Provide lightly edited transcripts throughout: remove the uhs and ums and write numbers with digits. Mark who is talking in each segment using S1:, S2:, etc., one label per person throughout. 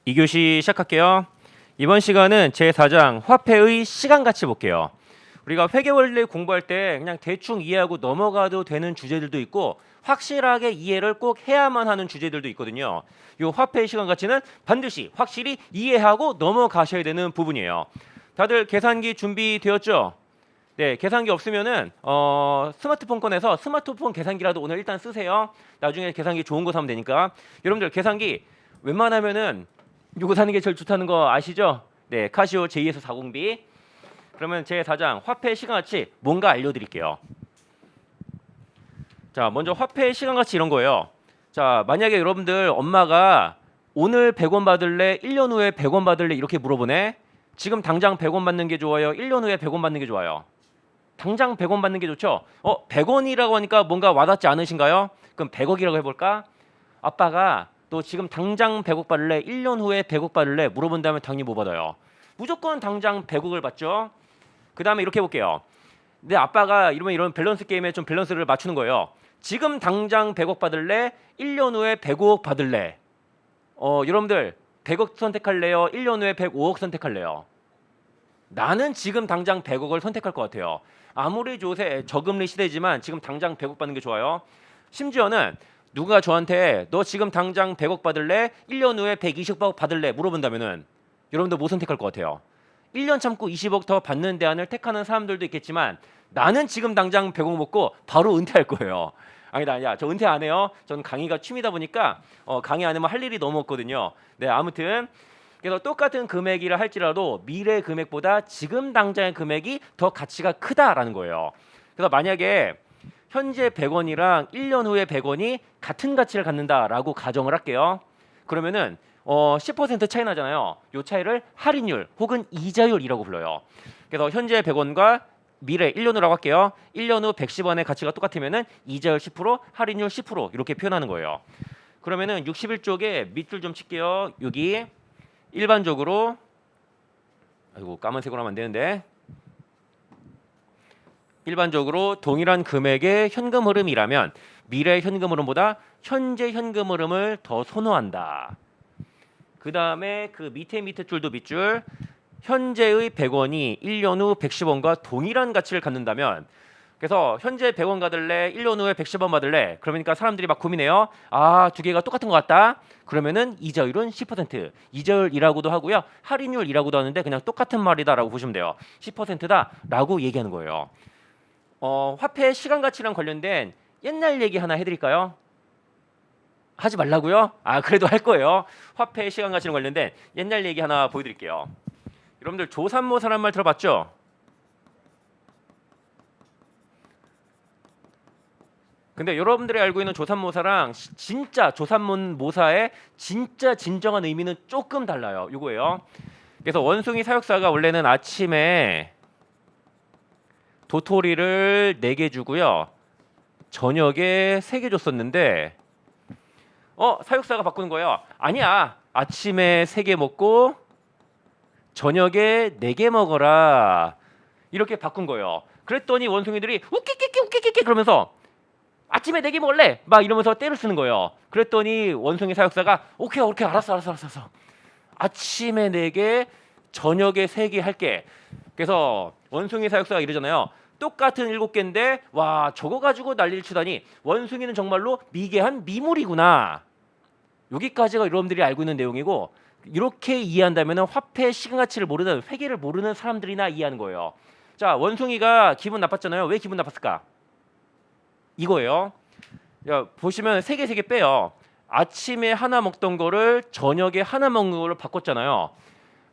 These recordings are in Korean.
S1: 2교시 시작할게요. 이번 시간은 제4장 화폐의 시간가치 볼게요. 우리가 회계 원리 공부할 때 그냥 대충 이해하고 넘어가도 되는 주제들도 있고 확실하게 이해를 꼭 해야만 하는 주제들도 있거든요. 이 화폐의 시간가치는 반드시 확실히 이해하고 넘어가셔야 되는 부분이에요. 다들 계산기 준비되었죠? 네, 계산기 없으면은 스마트폰 꺼내서 스마트폰 계산기라도 오늘 일단 쓰세요. 나중에 계산기 좋은 거 사면 되니까. 여러분들 계산기 웬만하면은 요거 사는 게 제일 좋다는 거 아시죠? 네, 카시오 JS40B. 그러면 제4장 화폐 시간가치 뭔가 알려드릴게요. 자, 먼저 화폐 시간가치 이런 거예요. 자, 만약에 여러분들 엄마가 오늘 100원 받을래? 1년 후에 100원 받을래? 이렇게 물어보네. 지금 당장 100원 받는 게 좋아요? 1년 후에 100원 받는 게 좋아요? 당장 100원 받는 게 좋죠? 100원이라고 하니까 뭔가 와닿지 않으신가요? 그럼 100억이라고 해볼까? 아빠가 또 지금 당장 100억 받을래? 1년 후에 100억 받을래? 물어본다면 당연히 못 받아요. 무조건 당장 100억을 받죠. 그 다음에 이렇게 해볼게요. 내 아빠가 이런 밸런스 게임에 좀 밸런스를 맞추는 거예요. 지금 당장 100억 받을래? 1년 후에 105억 받을래? 여러분들 100억 선택할래요? 1년 후에 105억 선택할래요? 나는 지금 당장 100억을 선택할 것 같아요. 아무리 요새 저금리 시대지만 지금 당장 100억 받는 게 좋아요. 심지어는 누가 저한테 너 지금 당장 100억 받을래? 1년 후에 120억 받을래? 물어본다면은 여러분들 뭐 선택할 것 같아요? 1년 참고 20억 더 받는 대안을 택하는 사람들도 있겠지만 나는 지금 당장 100억 먹고 바로 은퇴할 거예요. 아니다, 저 은퇴 안 해요. 저는 강의가 취미다 보니까 강의 안 하면 할 일이 너무 없거든요. 네, 아무튼 그래서 똑같은 금액이라 할지라도 미래 금액보다 지금 당장의 금액이 더 가치가 크다라는 거예요. 그래서 만약에 현재 100원이랑 1년 후에 100원이 같은 가치를 갖는다라고 가정을 할게요. 그러면은 10% 차이 나잖아요. 이 차이를 할인율 혹은 이자율이라고 불러요. 그래서 현재 100원과 미래 1년으로 할게요. 1년 후 110원의 가치가 똑같으면은 이자율 10%, 할인율 10% 이렇게 표현하는 거예요. 그러면은 61쪽에 밑줄 좀 칠게요. 여기 일반적으로 아이고 까만색으로 하면 안 되는데 일반적으로 동일한 금액의 현금 흐름이라면 미래 현금 흐름보다 현재 현금 흐름을 더 선호한다. 그 다음에 그 밑에 줄도 밑줄 현재의 100원이 1년 후 110원과 동일한 가치를 갖는다면 그래서 현재 100원 받을래 1년 후에 110원 받을래 그러니까 사람들이 막 고민해요. 두 개가 똑같은 것 같다. 그러면은 이자율은 10% 이자율이라고도 하고요. 할인율이라고도 하는데 그냥 똑같은 말이다라고 보시면 돼요. 10%다라고 얘기하는 거예요. 화폐 시간 가치랑 관련된 옛날 얘기 하나 해드릴까요? 하지 말라고요? 그래도 할 거예요. 화폐 시간 가치랑 관련된 옛날 얘기 하나 보여드릴게요. 여러분들 조삼모사란 말 들어봤죠? 근데 여러분들이 알고 있는 조삼모사랑 진짜 조삼모사의 진짜 진정한 의미는 조금 달라요. 이거예요. 그래서 원숭이 사육사가 원래는 아침에 도토리를 4개 주고요. 저녁에 3개 줬었는데 사육사가 바꾸는 거예요. 아니야. 아침에 3개 먹고 저녁에 4개 먹어라. 이렇게 바꾼 거예요. 그랬더니 원숭이들이 우끼끼끼 그러면서 아침에 4개 먹을래? 막 이러면서 떼를 쓰는 거예요. 그랬더니 원숭이 사육사가 오케이 알았어. 아침에 4개, 저녁에 3개 할게. 그래서 원숭이 사육사가 이러잖아요. 똑같은 7개인데 와 저거 가지고 난리를 치다니 원숭이는 정말로 미개한 미물이구나. 여기까지가 여러분들이 알고 있는 내용이고 이렇게 이해한다면 화폐 시간가치를 모르는 회계를 모르는 사람들이나 이해하는 거예요. 자, 원숭이가 기분 나빴잖아요. 왜 기분 나빴을까? 이거예요. 보시면 3개 빼요. 아침에 하나 먹던 거를 저녁에 하나 먹는 걸로 바꿨잖아요.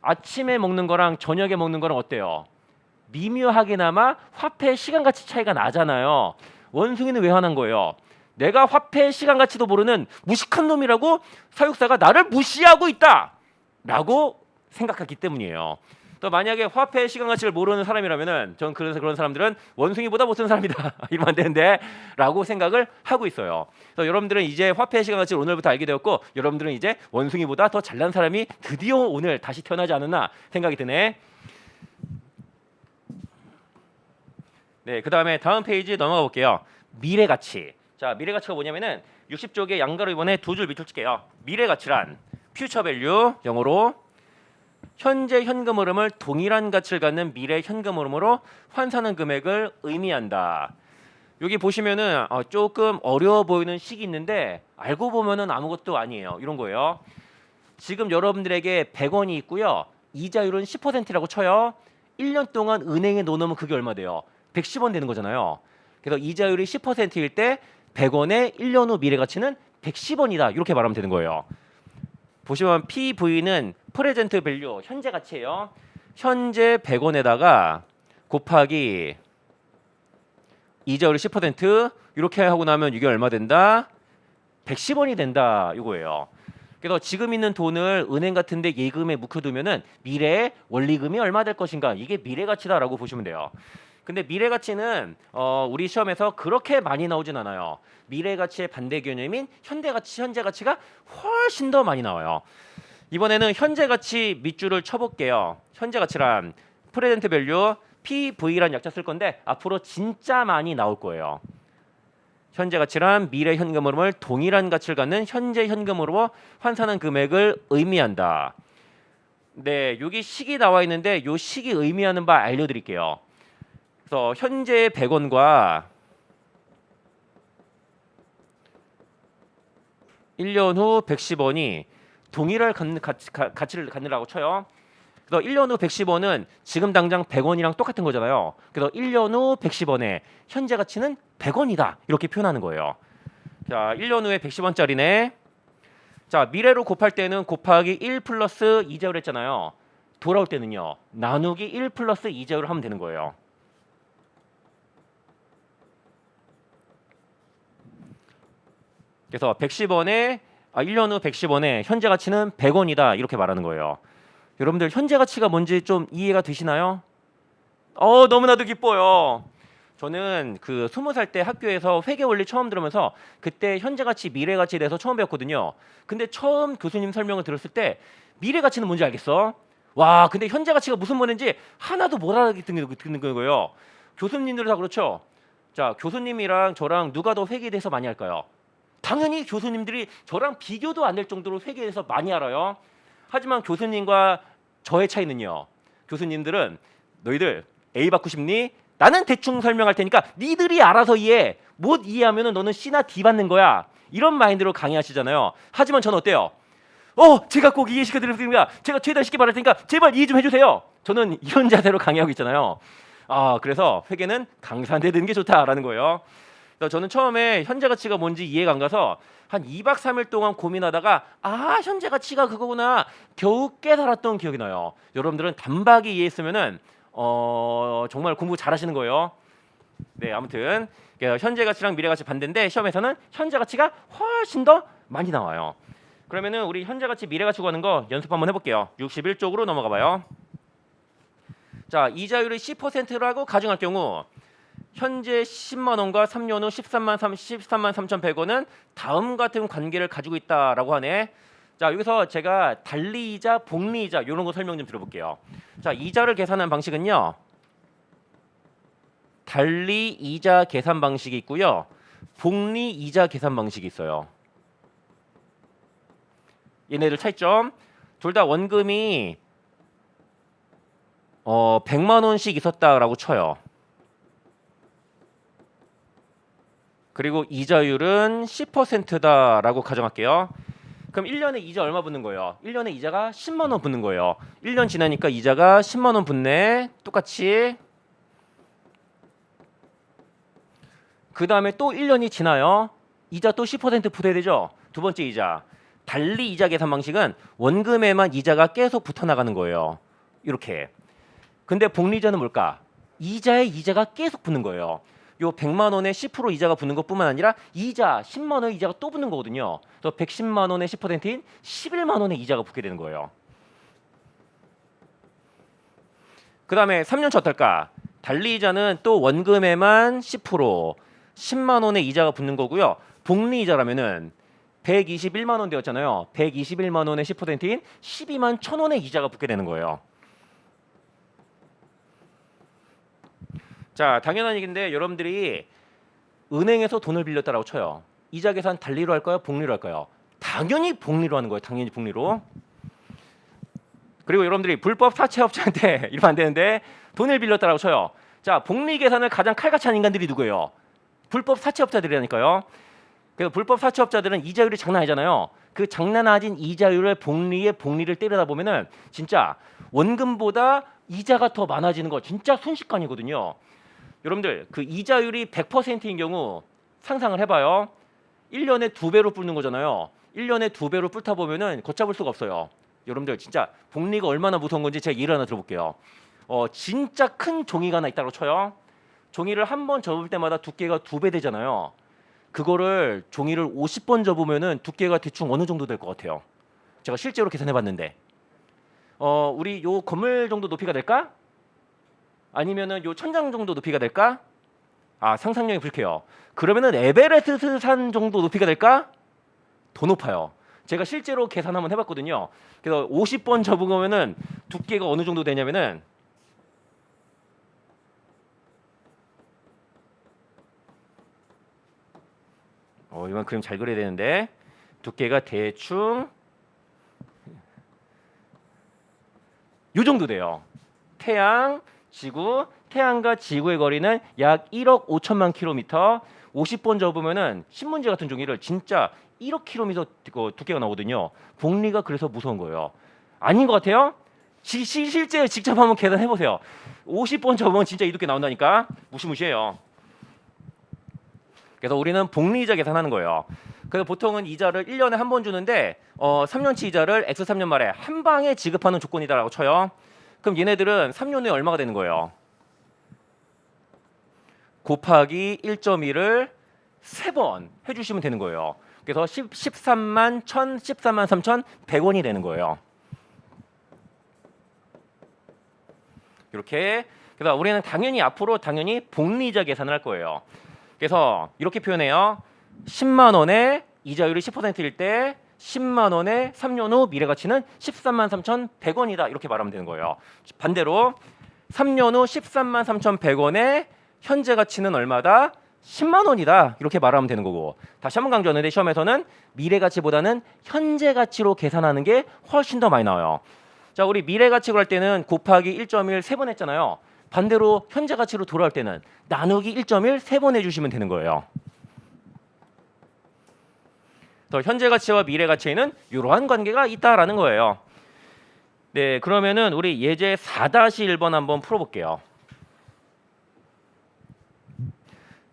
S1: 아침에 먹는 거랑 저녁에 먹는 거랑 어때요? 미묘하게나마 화폐 시간가치 차이가 나잖아요. 원숭이는 왜 화난 거예요? 내가 화폐 시간가치도 모르는 무식한 놈이라고 사육사가 나를 무시하고 있다 라고 생각했기 때문이에요. 또 만약에 화폐 시간가치를 모르는 사람이라면은 전 그래서 그런 사람들은 원숭이보다 못한 사람이다 이러면 안 되는데 라고 생각을 하고 있어요. 그래서 여러분들은 이제 화폐 시간가치를 오늘부터 알게 되었고 여러분들은 이제 원숭이보다 더 잘난 사람이 드디어 오늘 다시 태어나지 않았나 생각이 드네. 네, 그 다음에 다음 페이지 넘어가 볼게요. 미래 가치. 자, 미래 가치가 뭐냐면은 60쪽에 양가로 이번에 2줄 밑줄 칠게요. 미래 가치란 future value 영어로 현재 현금 흐름을 동일한 가치를 갖는 미래 현금 흐름으로 환산한 금액을 의미한다. 여기 보시면은 조금 어려워 보이는 식이 있는데 알고 보면은 아무것도 아니에요. 이런 거예요. 지금 여러분들에게 100원이 있고요. 이자율은 10%라고 쳐요. 1년 동안 은행에 넣어놓으면 그게 얼마 돼요? 110원 되는 거잖아요. 그래서 이자율이 10%일 때 100원의 1년 후 미래 가치는 110원이다. 이렇게 말하면 되는 거예요. 보시면 PV는 프레젠트 밸류 현재 가치예요. 현재 100원에다가 곱하기 이자율 10% 이렇게 하고 나면 이게 얼마 된다? 110원이 된다 이거예요. 그래서 지금 있는 돈을 은행 같은데 예금에 묵혀두면은 미래에 원리금이 얼마 될 것인가 이게 미래 가치다라고 보시면 돼요. 근데 미래 가치는 우리 시험에서 그렇게 많이 나오진 않아요. 미래 가치의 반대 개념인 현재 가치가 훨씬 더 많이 나와요. 이번에는 현재 가치 밑줄을 쳐볼게요. 현재 가치란 프레젠트 밸류 PV란 약자 쓸 건데 앞으로 진짜 많이 나올 거예요. 현재 가치란 미래 현금 흐름을 동일한 가치를 갖는 현재 현금으로 환산한 금액을 의미한다. 네, 여기 식이 나와 있는데 이 식이 의미하는 바 알려드릴게요. 그래서 현재 100원과 1년 후 110원이 동일한 가치를 갖느라고 쳐요. 그래서 1년 후 110원은 지금 당장 100원이랑 똑같은 거잖아요. 그래서 1년 후 110원의 현재 가치는 100원이다. 이렇게 표현하는 거예요. 자, 1년 후에 110원짜리네. 자, 미래로 곱할 때는 곱하기 1 플러스 이자율 했잖아요. 돌아올 때는요. 나누기 1 플러스 이자율을 하면 되는 거예요. 그래서 110원에 1년 후 110원에 현재 가치는 100원이다. 이렇게 말하는 거예요. 여러분들 현재 가치가 뭔지 좀 이해가 되시나요? 너무나도 기뻐요. 저는 그 20살 때 학교에서 회계 원리 처음 들으면서 그때 현재 가치, 미래 가치에 대해서 처음 배웠거든요. 근데 처음 교수님 설명을 들었을 때 미래 가치는 뭔지 알겠어? 와, 근데 현재 가치가 무슨 말인지 하나도 못 알아듣는 거예요. 교수님들 다 그렇죠? 자, 교수님이랑 저랑 누가 더 회계에 대해서 많이 할까요? 당연히 교수님들이 저랑 비교도 안 될 정도로 회계에 대해서 많이 알아요. 하지만 교수님과 저의 차이는요. 교수님들은 너희들 A 받고 싶니? 나는 대충 설명할 테니까 니들이 알아서 이해해. 못 이해하면 너는 C나 D 받는 거야. 이런 마인드로 강의하시잖아요. 하지만 저는 어때요? 제가 꼭 이해시켜 드립니다. 제가 최대한 쉽게 말할 테니까 제발 이해 좀 해주세요. 저는 이런 자세로 강의하고 있잖아요. 그래서 회계는 강사한테 듣는 게 좋다라는 거예요. 그래서 저는 처음에 현재 가치가 뭔지 이해가 안 가서 한 2박 3일 동안 고민하다가 현재 가치가 그거구나 겨우 깨달았던 기억이 나요. 여러분들은 단박에 이해했으면은 정말 공부 잘하시는 거예요. 네, 아무튼 현재 가치랑 미래 가치 반대인데 시험에서는 현재 가치가 훨씬 더 많이 나와요. 그러면은 우리 현재 가치, 미래 가치 구하는 거 연습 한번 해볼게요. 61쪽으로 넘어가 봐요. 자, 이자율이 10%라고 가정할 경우 현재 10만 원과 3년 후 13만 3,100원은 다음 같은 관계를 가지고 있다라고 하네. 자, 여기서 제가 달리이자, 복리이자 이런 거 설명 좀 들어볼게요. 자, 이자를 계산하는 방식은요. 달리이자 계산 방식이 있고요. 복리이자 계산 방식이 있어요. 얘네들 차이점. 둘 다 원금이 100만 원씩 있었다라고 쳐요. 그리고 이자율은 10%다라고 가정할게요. 그럼 1년에 이자 얼마 붙는 거예요? 1년에 이자가 10만 원 붙는 거예요. 1년 지나니까 이자가 10만 원 붙네. 똑같이. 그 다음에 또 1년이 지나요. 이자 또 10% 붙어야 되죠. 두 번째 이자. 달리 이자 계산 방식은 원금에만 이자가 계속 붙어 나가는 거예요. 이렇게. 근데 복리이자는 뭘까? 이자에 이자가 계속 붙는 거예요. 요 100만 원에 10% 이자가 붙는 것뿐만 아니라 이자 10만 원 이자가 또 붙는 거거든요. 그래서 110만 원의 10%인 11만 원의 이자가 붙게 되는 거예요. 그다음에 3년치 어떨까? 달리 이자는 또 원금에만 10% 10만 원의 이자가 붙는 거고요. 복리 이자라면은 121만 원 되었잖아요. 121만 원의 10%인 12만 1,000원의 이자가 붙게 되는 거예요. 자, 당연한 얘기인데 여러분들이 은행에서 돈을 빌렸다라고 쳐요. 이자 계산 달리로 할까요? 복리로 할까요? 당연히 복리로 하는 거예요. 당연히 복리로. 그리고 여러분들이 불법 사채업자한테 이러면 안 되는데 돈을 빌렸다라고 쳐요. 자, 복리 계산을 가장 칼같이 하는 인간들이 누구예요? 불법 사채업자들이라니까요. 그래서 불법 사채업자들은 이자율이 장난 아니잖아요. 그 장난아진 이자율을 복리를 때리다 보면은 진짜 원금보다 이자가 더 많아지는 거 진짜 순식간이거든요. 여러분들 그 이자율이 100%인 경우 상상을 해봐요. 1년에 2배로 불는 거잖아요. 1년에 2배로 불타 보면은 걷잡을 수가 없어요. 여러분들 진짜 복리가 얼마나 무서운 건지 제가 예를 하나 들어볼게요. 진짜 큰 종이가 하나 있다고 쳐요. 종이를 한 번 접을 때마다 두께가 2배 되잖아요. 그거를 종이를 50번 접으면은 두께가 대충 어느 정도 될 것 같아요. 제가 실제로 계산해봤는데 우리 요 건물 정도 높이가 될까? 아니면은 요 천장 정도 높이가 될까? 아, 상상력이 불쾌해요. 그러면은 에베레스트 산 정도 높이가 될까? 더 높아요. 제가 실제로 계산 한번 해봤거든요. 그래서 50번 접으면은 두께가 어느 정도 되냐면은 이건 그림 잘 그려야 되는데 두께가 대충 요 정도 돼요. 태양, 지구, 태양과 지구의 거리는 약 1억 5천만 킬로미터. 50번 접으면은 신문지 같은 종이를 진짜 1억 킬로미터 두께가 나오거든요. 복리가 그래서 무서운 거예요. 아닌 것 같아요? 실제 직접 한번 계산해 보세요. 50번 접으면 진짜 이 두께 나온다니까. 무시무시해요. 그래서 우리는 복리이자 계산하는 거예요. 그래서 보통은 이자를 1년에 한 번 주는데 3년치 이자를 X 3년 말에 한 방에 지급하는 조건이다라고 쳐요. 그럼 얘네들은 3년 후에 얼마가 되는 거예요? 곱하기 1.1을 3번 해주시면 되는 거예요. 그래서 13만 1,000, 13만 3,100원이 되는 거예요. 이렇게. 그래서 우리는 앞으로 당연히 복리이자 계산을 할 거예요. 그래서 이렇게 표현해요. 10만 원에 이자율이 10%일 때 10만 원의 3년 후 미래가치는 13만 3,100원이다. 이렇게 말하면 되는 거예요. 반대로 3년 후 13만 3,100원의 현재 가치는 얼마다? 10만 원이다. 이렇게 말하면 되는 거고. 다시 한번 강조하는데 시험에서는 미래 가치보다는 현재 가치로 계산하는 게 훨씬 더 많이 나와요. 자, 우리 미래 가치 구할 때는 곱하기 1.1 3번 했잖아요. 반대로 현재 가치로 돌아올 때는 나누기 1.1 3번 해주시면 되는 거예요. 더 현재 가치와 미래 가치에는 이러한 관계가 있다라는 거예요. 네, 그러면은 우리 예제 4-1번 한번 풀어볼게요.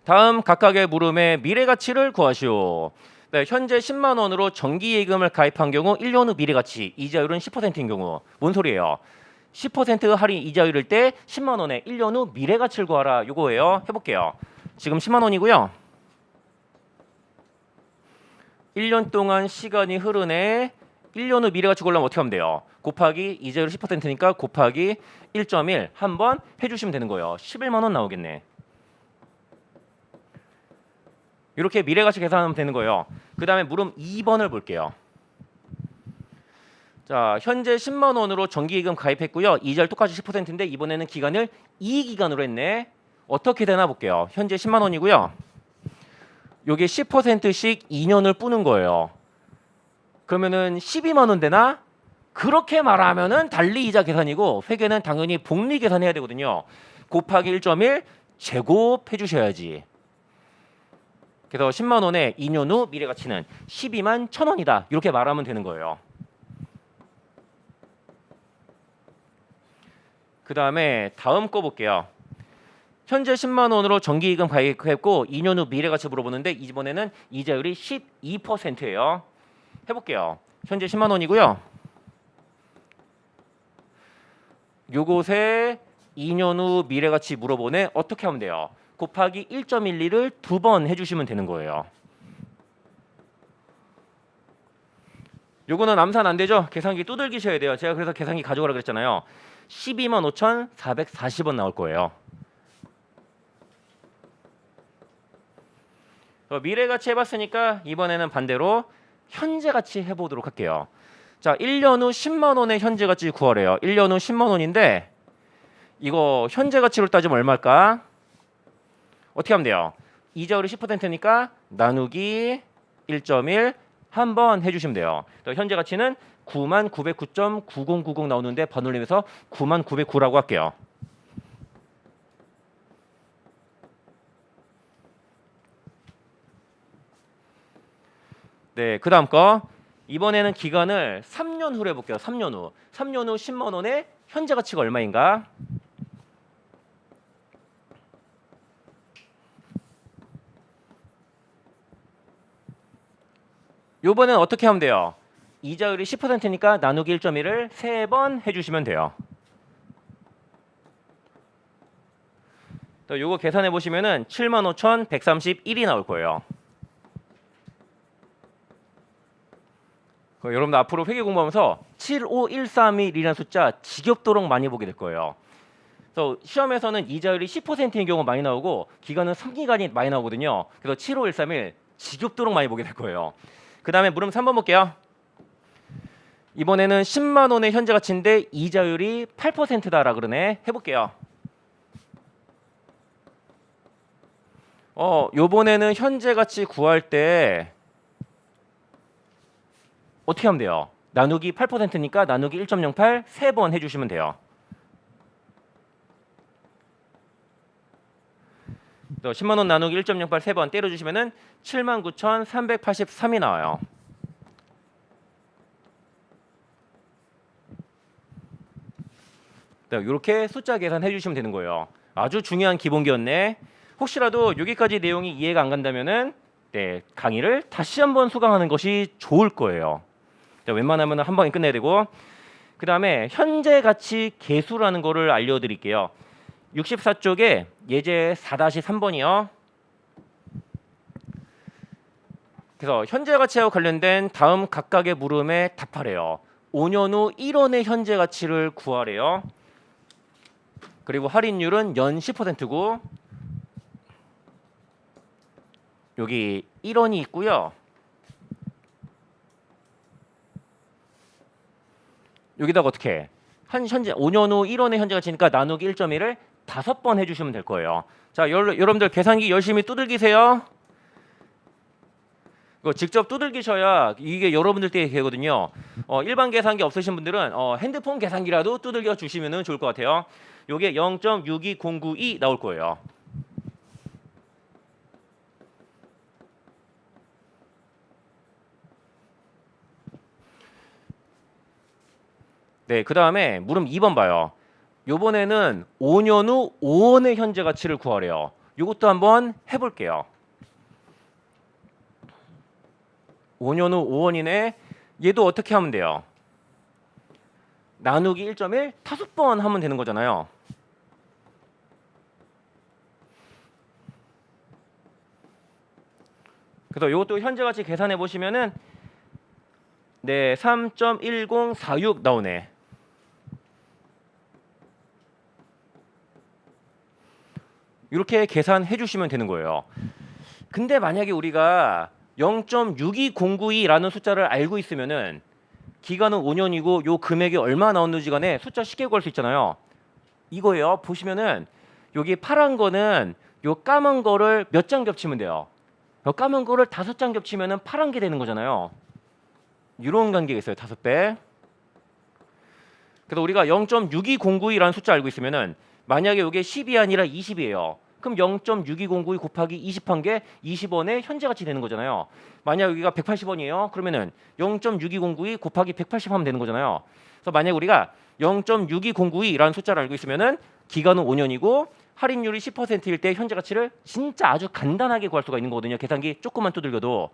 S1: 다음 각각의 물음의 미래 가치를 구하시오. 네, 현재 10만 원으로 정기예금을 가입한 경우 1년 후 미래 가치 이자율은 10%인 경우 뭔 소리예요? 10% 할인 이자율일 때 10만 원에 1년 후 미래 가치를 구하라. 요거예요. 해볼게요. 지금 10만 원이고요. 1년 동안 시간이 흐르네. 1년 후 미래 가치 구하려면 어떻게 하면 돼요? 곱하기 이자율 10%니까 곱하기 1.1 한번 해주시면 되는 거예요. 11만 원 나오겠네. 이렇게 미래 가치 계산하면 되는 거예요. 그 다음에 물음 2번을 볼게요. 자, 현재 10만 원으로 정기예금 가입했고요. 이자율 똑같이 10%인데 이번에는 기간을 2기간으로 했네. 어떻게 되나 볼게요. 현재 10만 원이고요. 요게 10%씩 2년을 뿌는 거예요. 그러면은 12만 원 되나? 그렇게 말하면은 달리 이자 계산이고 회계는 당연히 복리 계산해야 되거든요. 곱하기 1.1 제곱해 주셔야지. 그래서 10만 원에 2년 후 미래 가치는 12만 1,000원이다. 이렇게 말하면 되는 거예요. 그 다음에 다음 거 볼게요. 현재 10만 원으로 정기예금 가입했고 2년 후 미래 가치 물어보는데 이번에는 이자율이 12%예요. 해볼게요. 현재 10만 원이고요. 요곳에 2년 후 미래 가치 물어보네. 어떻게 하면 돼요? 곱하기 1.12를 2번 해주시면 되는 거예요. 요거는 암산 안 되죠? 계산기 두들기셔야 돼요. 제가 그래서 계산기 가져가라 그랬잖아요. 12만 5,440원 나올 거예요. 미래 가치 해봤으니까 이번에는 반대로 현재 가치 해보도록 할게요. 자, 1년 후 10만 원의 현재 가치 구하래요. 1년 후 10만 원인데 이거 현재 가치로 따지면 얼마일까? 어떻게 하면 돼요? 이자율이 10%니까 나누기 1.1 한번 해주시면 돼요. 또 현재 가치는 99,909.9090 나오는데 반올림해서 99,909라고 할게요. 네, 그 다음 거. 이번에는 기간을 3년 후로 해볼게요. 3년 후. 3년 후 10만 원의 현재 가치가 얼마인가? 요번엔 어떻게 하면 돼요? 이자율이 10%니까 나누기 1.1을 3번 해주시면 돼요. 또 요거 계산해 보시면은 75,131이 나올 거예요. 여러분들 앞으로 회계 공부하면서 75131이라는 숫자 지겹도록 많이 보게 될 거예요. 그래서 시험에서는 이자율이 10%인 경우가 많이 나오고 기간은 3기간이 많이 나오거든요. 그래서 75131 지겹도록 많이 보게 될 거예요. 그 다음에 물음 3번 볼게요. 이번에는 10만 원의 현재 가치인데 이자율이 8%다라 그러네. 해볼게요. 요번에는 현재 가치 구할 때 어떻게 하면 돼요? 나누기 8%니까 나누기 1.08 3번 해주시면 돼요. 또 10만 원 나누기 1.08 3번 때려주시면은 79,383이 나와요. 이렇게 숫자 계산해 주시면 되는 거예요. 아주 중요한 기본기였네. 혹시라도 여기까지 내용이 이해가 안 간다면은 강의를 다시 한번 수강하는 것이 좋을 거예요. 웬만하면 한 방에 끝내야 되고, 그 다음에 현재 가치 계수라는 거를 알려드릴게요. 64쪽에 예제 4-3번이요. 그래서 현재 가치와 관련된 다음 각각의 물음에 답하래요. 5년 후 1원의 현재 가치를 구하래요. 그리고 할인율은 연 10%고 여기 1원이 있고요. 여기다가 어떻게 해? 현재 5년 후 1원의 현재 가치니까 나누기 1.1을 5번 해주시면 될 거예요. 자, 여러분들 계산기 열심히 두들기세요. 이거 직접 두들기셔야 이게 여러분들 때 되거든요. 일반 계산기 없으신 분들은 핸드폰 계산기라도 두들겨 주시면 좋을 것 같아요. 요게 0.62092 나올 거예요. 네, 그 다음에 물음 2번 봐요. 요번에는 5년 후 5원의 현재 가치를 구하래요. 요것도 한번 해볼게요. 5년 후 5원이네. 얘도 어떻게 하면 돼요? 나누기 1.1 5번 하면 되는 거잖아요. 그래서 이것도 현재 가치 계산해 보시면은 3.1046 나오네. 이렇게 계산해 주시면 되는 거예요. 근데 만약에 우리가 0.62092라는 숫자를 알고 있으면은 기간은 5년이고 요 금액이 얼마 나오는지 간에 숫자 쉽게 구할 수 있잖아요. 이거예요. 보시면은 여기 파란 거는 요 까만 거를 몇 장 겹치면 돼요. 요 까만 거를 5장 겹치면은 파란 게 되는 거잖아요. 이런 관계가 있어요. 5배. 그래서 우리가 0.62092라는 숫자 알고 있으면은 만약에 이게 10이 아니라 20이에요. 그럼 0.62092 곱하기 20한 게 20원의 현재 가치 되는 거잖아요. 만약 여기가 180원이에요. 그러면은 0.62092 곱하기 180 하면 되는 거잖아요. 그래서 만약 우리가 0.62092라는 숫자를 알고 있으면은 기간은 5년이고 할인율이 10%일 때 현재 가치를 진짜 아주 간단하게 구할 수가 있는 거거든요. 계산기 조금만 두들겨도.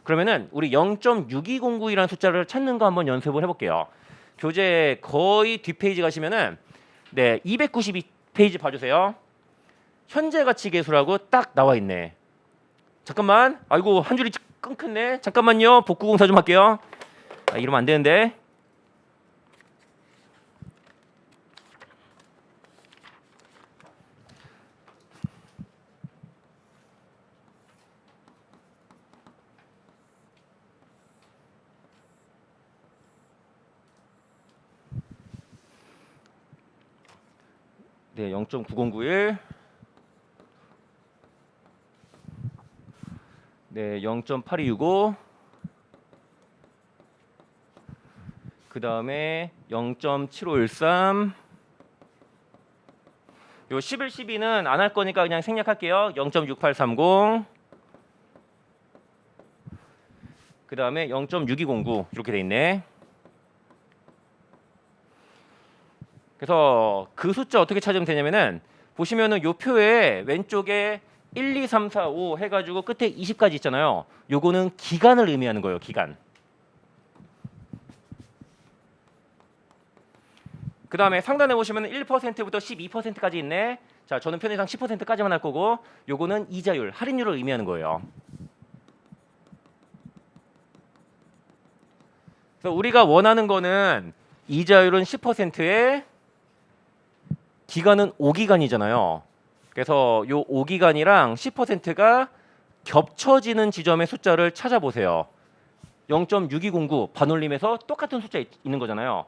S1: 그러면은 우리 0.6209이라는 숫자를 찾는 거 한번 연습을 해볼게요. 교재 거의 뒷페이지 가시면은 292페이지 봐주세요. 현재 가치 계수라고 딱 나와 있네. 잠깐만. 아이고 한 줄이 끊겼네. 잠깐만요. 복구공사 좀 할게요. 이러면 안 되는데. 네, 0.9091. 네, 0.8265. 그 다음에 0.7513. 요 11, 12는 안 할 거니까 그냥 생략할게요. 0.6830. 그 다음에 0.6209 이렇게 돼 있네. 그래서 그 숫자 어떻게 찾으면 되냐면은 보시면은 요 표에 왼쪽에 1, 2, 3, 4, 5 해가지고 끝에 20까지 있잖아요. 요거는 기간을 의미하는 거예요. 기간. 그 다음에 상단에 보시면 1%부터 12%까지 있네. 자, 저는 편의상 10%까지만 할 거고 요거는 이자율, 할인율을 의미하는 거예요. 그래서 우리가 원하는 거는 이자율은 10%에 기간은 5기간이잖아요. 그래서 요 5기간이랑 10%가 겹쳐지는 지점의 숫자를 찾아보세요. 0.6209 반올림에서 똑같은 숫자 있는 거잖아요.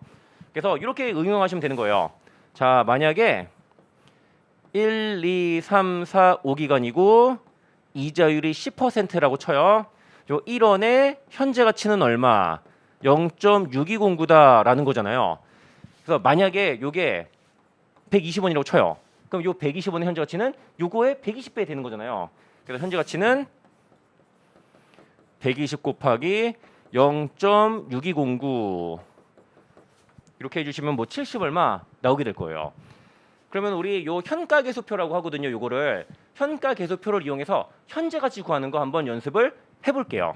S1: 그래서 이렇게 응용하시면 되는 거예요. 자, 만약에 1, 2, 3, 4, 5기간이고 이자율이 10%라고 쳐요. 요 1원의 현재 가치는 얼마? 0.6209다라는 거잖아요. 그래서 만약에 요게 120원이라고 쳐요. 그럼 요 120원의 현재 가치는 요거의 120배 되는 거잖아요. 그래서 현재 가치는 120 곱하기 0.6209 이렇게 해주시면 뭐 70 얼마 나오게 될 거예요. 그러면 우리 요 현가계수표라고 하거든요. 요거를 현가계수표를 이용해서 현재 가치 구하는 거 한번 연습을 해볼게요.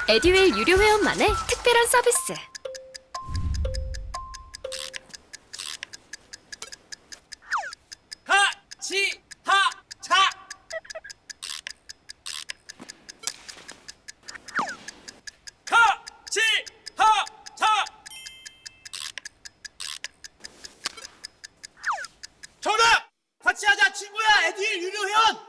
S2: 에듀윌 유료 회원만의 특별한 서비스.
S3: 하치하차 하치하차 정답! 같이 하자 친구야 에듀윌 유료 회원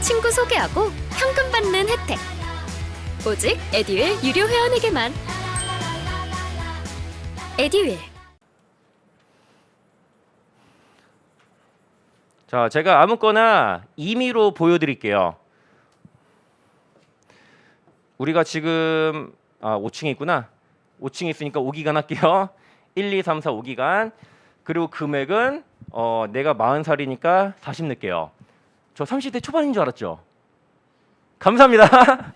S2: 친구 소개하고 현금 받는 혜택. 오직 에듀윌 유료 회원에게만. 에듀윌.
S1: 자, 제가 아무거나 임의로 보여드릴게요. 우리가 지금 5층에 있구나. 5층에 있으니까 5기간 할게요. 1, 2, 3, 4, 5기간. 그리고 금액은 내가 40살이니까 40 낼게요. 저 30대 초반인 줄 알았죠? 감사합니다.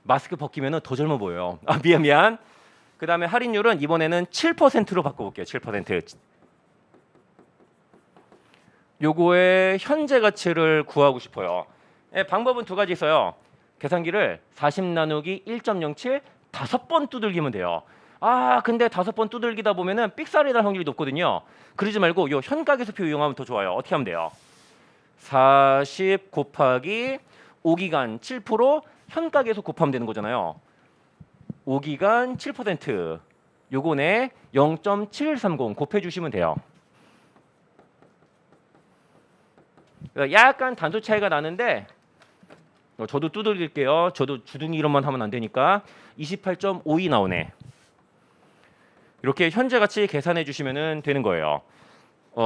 S1: 마스크 벗기면 더 젊어 보여요. 미안. 그 다음에 할인율은 이번에는 7%로 바꿔볼게요. 7%. 요거의 현재 가치를 구하고 싶어요. 방법은 두 가지 있어요. 계산기를 40 나누기 1.07 5번 두들기면 돼요. 근데 5번 두들기다 보면은 삑사리 날 확률이 높거든요. 그러지 말고 요 현가계수표 이용하면 더 좋아요. 어떻게 하면 돼요? 40 곱하기 5기간 7% 현가계수 곱하면 되는 거잖아요. 5기간 7% 요거네 0.7130 곱해주시면 돼요. 약간 단수 차이가 나는데 저도 두들길게요. 저도 주둥이 이런만 하면 안 되니까 28.52 나오네. 이렇게 현재 가치 계산해 주시면 되는 거예요.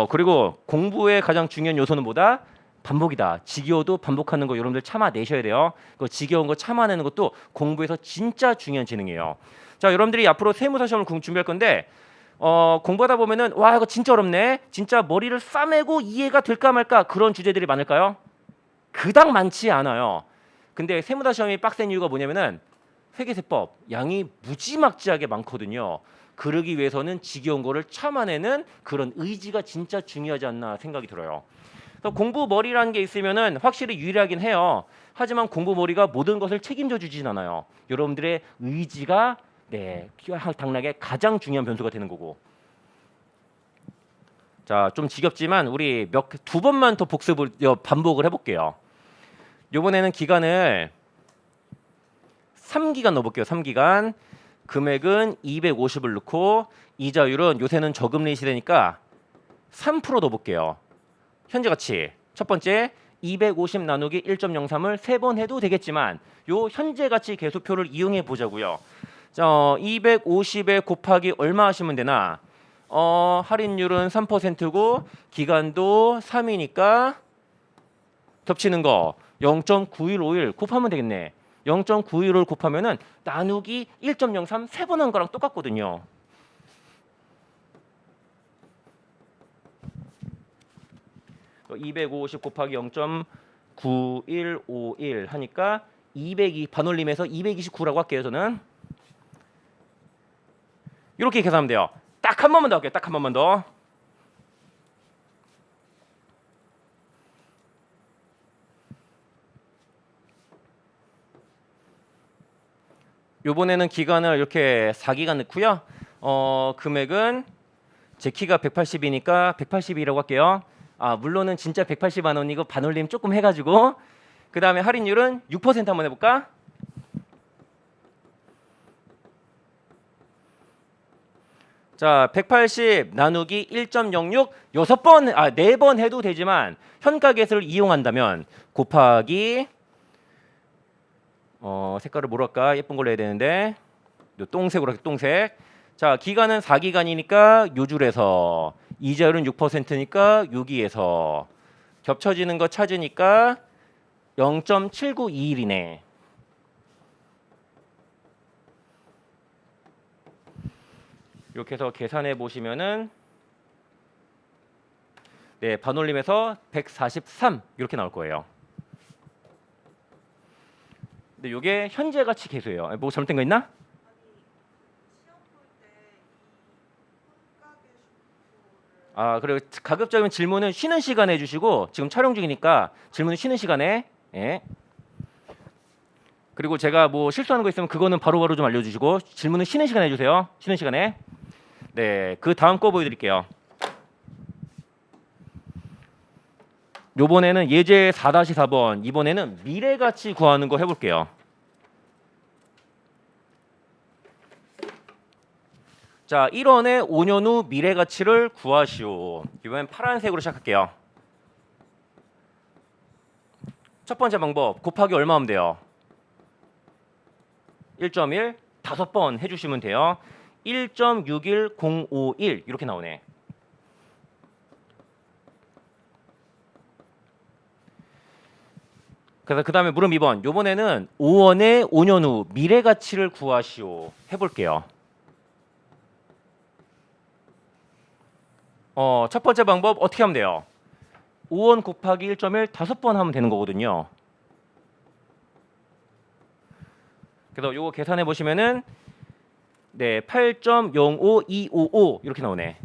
S1: 그리고 공부의 가장 중요한 요소는 뭐다? 반복이다. 지겨워도 반복하는 거 여러분들 참아내셔야 돼요. 그 지겨운 거 참아내는 것도 공부에서 진짜 중요한 지능이에요. 자, 여러분들이 앞으로 세무사 시험을 준비할 건데 공부하다 보면은 와 이거 진짜 어렵네. 진짜 머리를 싸매고 이해가 될까 말까 그런 주제들이 많을까요? 그닥 많지 않아요. 근데 세무사 시험이 빡센 이유가 뭐냐면은 회계세법 양이 무지막지하게 많거든요. 그러기 위해서는 지겨운 거를 참아내는 그런 의지가 진짜 중요하지 않나 생각이 들어요. 공부 머리라는 게 있으면은 확실히 유리하긴 해요. 하지만 공부 머리가 모든 것을 책임져 주진 않아요. 여러분들의 의지가 당락에 가장 중요한 변수가 되는 거고. 자, 좀 지겹지만 우리 두 번만 더 반복을 해볼게요. 이번에는 기간을 3기간 넣어볼게요. 3기간. 금액은 250을 넣고 이자율은 요새는 저금리 시대니까 3% 넣어볼게요. 현재 가치 첫 번째 250 나누기 1.03을 3번 해도 되겠지만 요 현재 가치 계수표를 이용해 보자고요. 250에 곱하기 얼마 하시면 되나? 할인율은 3%고 기간도 3이니까 겹치는 거 0.9151 곱하면 되겠네. 0.91을 곱하면은 나누기 1.03 세 번 한 거랑 똑같거든요. 또 250 곱하기 0.9151 하니까 202 반올림해서 229라고 할게요. 저는 이렇게 계산하면 돼요. 딱 한 번만 더 할게요. 딱 한 번만 더. 요번에는 기간을 이렇게 4기간 넣고요. 금액은 제 키가 180이니까 180이라고 할게요. 물론은 진짜 180만 원이고 반올림 조금 해가지고 그 다음에 할인율은 6% 한번 해볼까? 자, 180 나누기 1.06 네 번 해도 되지만 현가계수를 이용한다면 곱하기 색깔을 뭐로 할까? 예쁜 걸로 해야 되는데 똥색으로 할게. 똥색. 자, 기간은 4기간이니까 요줄에서 이자율은 6%니까 여기에서 겹쳐지는 거 찾으니까 0.7921이네. 이렇게 해서 계산해 보시면은 네, 반올림해서 143 이렇게 나올 거예요. 근데 이게 현재 가치 계수예요. 뭐 잘못된 거 있나? 그리고 가급적이면 질문은 쉬는 시간에 해주시고 지금 촬영 중이니까 질문은 쉬는 시간에. 예. 그리고 제가 뭐 실수하는 거 있으면 그거는 바로바로 좀 알려주시고 질문은 쉬는 시간에 해주세요. 쉬는 시간에. 네, 그 다음 거 보여드릴게요. 요번에는 예제 4-4번 이번에는 미래가치 구하는 거 해볼게요. 자, 1원의 5년 후 미래가치를 구하시오. 이번엔 파란색으로 시작할게요. 첫 번째 방법 곱하기 얼마 하면 돼요? 1.1 5번 해주시면 돼요. 1.61051 이렇게 나오네. 그래서 그 다음에 물음 2번 요번에는 5원의 5년 후 미래가치를 구하시오 해볼게요. 첫 번째 방법 어떻게 하면 돼요? 5원 곱하기 1.1 5번 하면 되는 거거든요. 그래서 요거 계산해 보시면은 네, 8.05255 이렇게 나오네.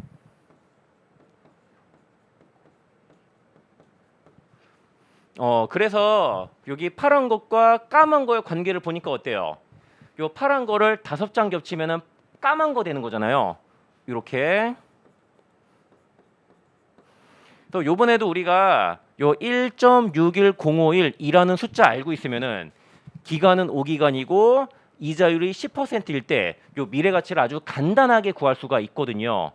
S1: 그래서 여기 파란 것과 까만 거의 관계를 보니까 어때요? 요 파란 거를 5장 겹치면은 까만 거 되는 거잖아요. 이렇게. 또 요번에도 우리가 요 1.61051이라는 숫자 알고 있으면은 기간은 5기간이고 이자율이 10%일 때 요 미래가치를 아주 간단하게 구할 수가 있거든요.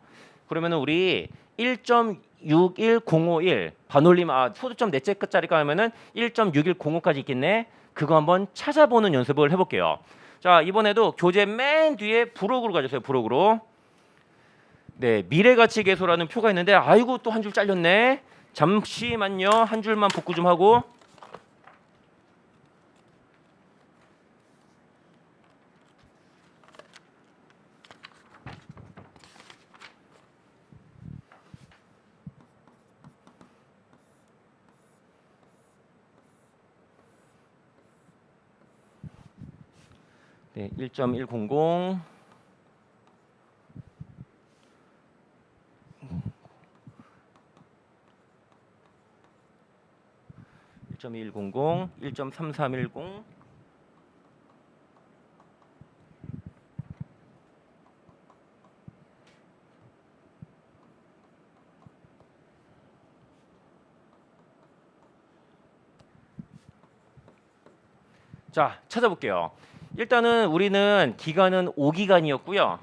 S1: 그러면은 우리 1.61051 반올림 소수점 넷째 끝자리가 하면은 1.6105까지 있겠네. 그거 한번 찾아보는 연습을 해볼게요. 자, 이번에도 교재 맨 뒤에 부록으로 가주세요. 부록으로. 네, 미래가치 계수라는 표가 있는데 아이고 또 한 줄 잘렸네. 잠시만요. 한 줄만 복구 좀 하고. 네, 1.100 1.100 1.3310 자, 찾아볼게요. 일단은 우리는 기간은 5기간이었고요.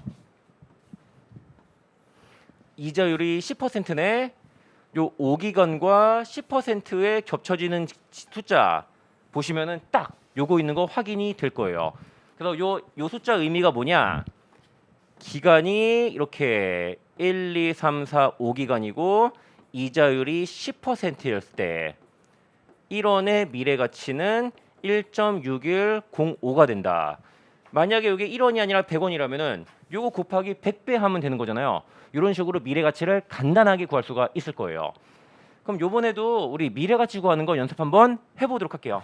S1: 이자율이 10%네. 요 5기간과 10%에 겹쳐지는 숫자 보시면은 딱 요거 있는 거 확인이 될 거예요. 그래서 요 숫자 의미가 뭐냐? 기간이 이렇게 1, 2, 3, 4, 5기간이고 이자율이 10%였을 때 1원의 미래 가치는 1.6105가 된다. 만약에 이게 1원이 아니라 100원이라면은 요거 곱하기 100배 하면 되는 거잖아요. 이런 식으로 미래 가치를 간단하게 구할 수가 있을 거예요. 그럼 요번에도 우리 미래 가치 구하는 거 연습 한번 해보도록 할게요.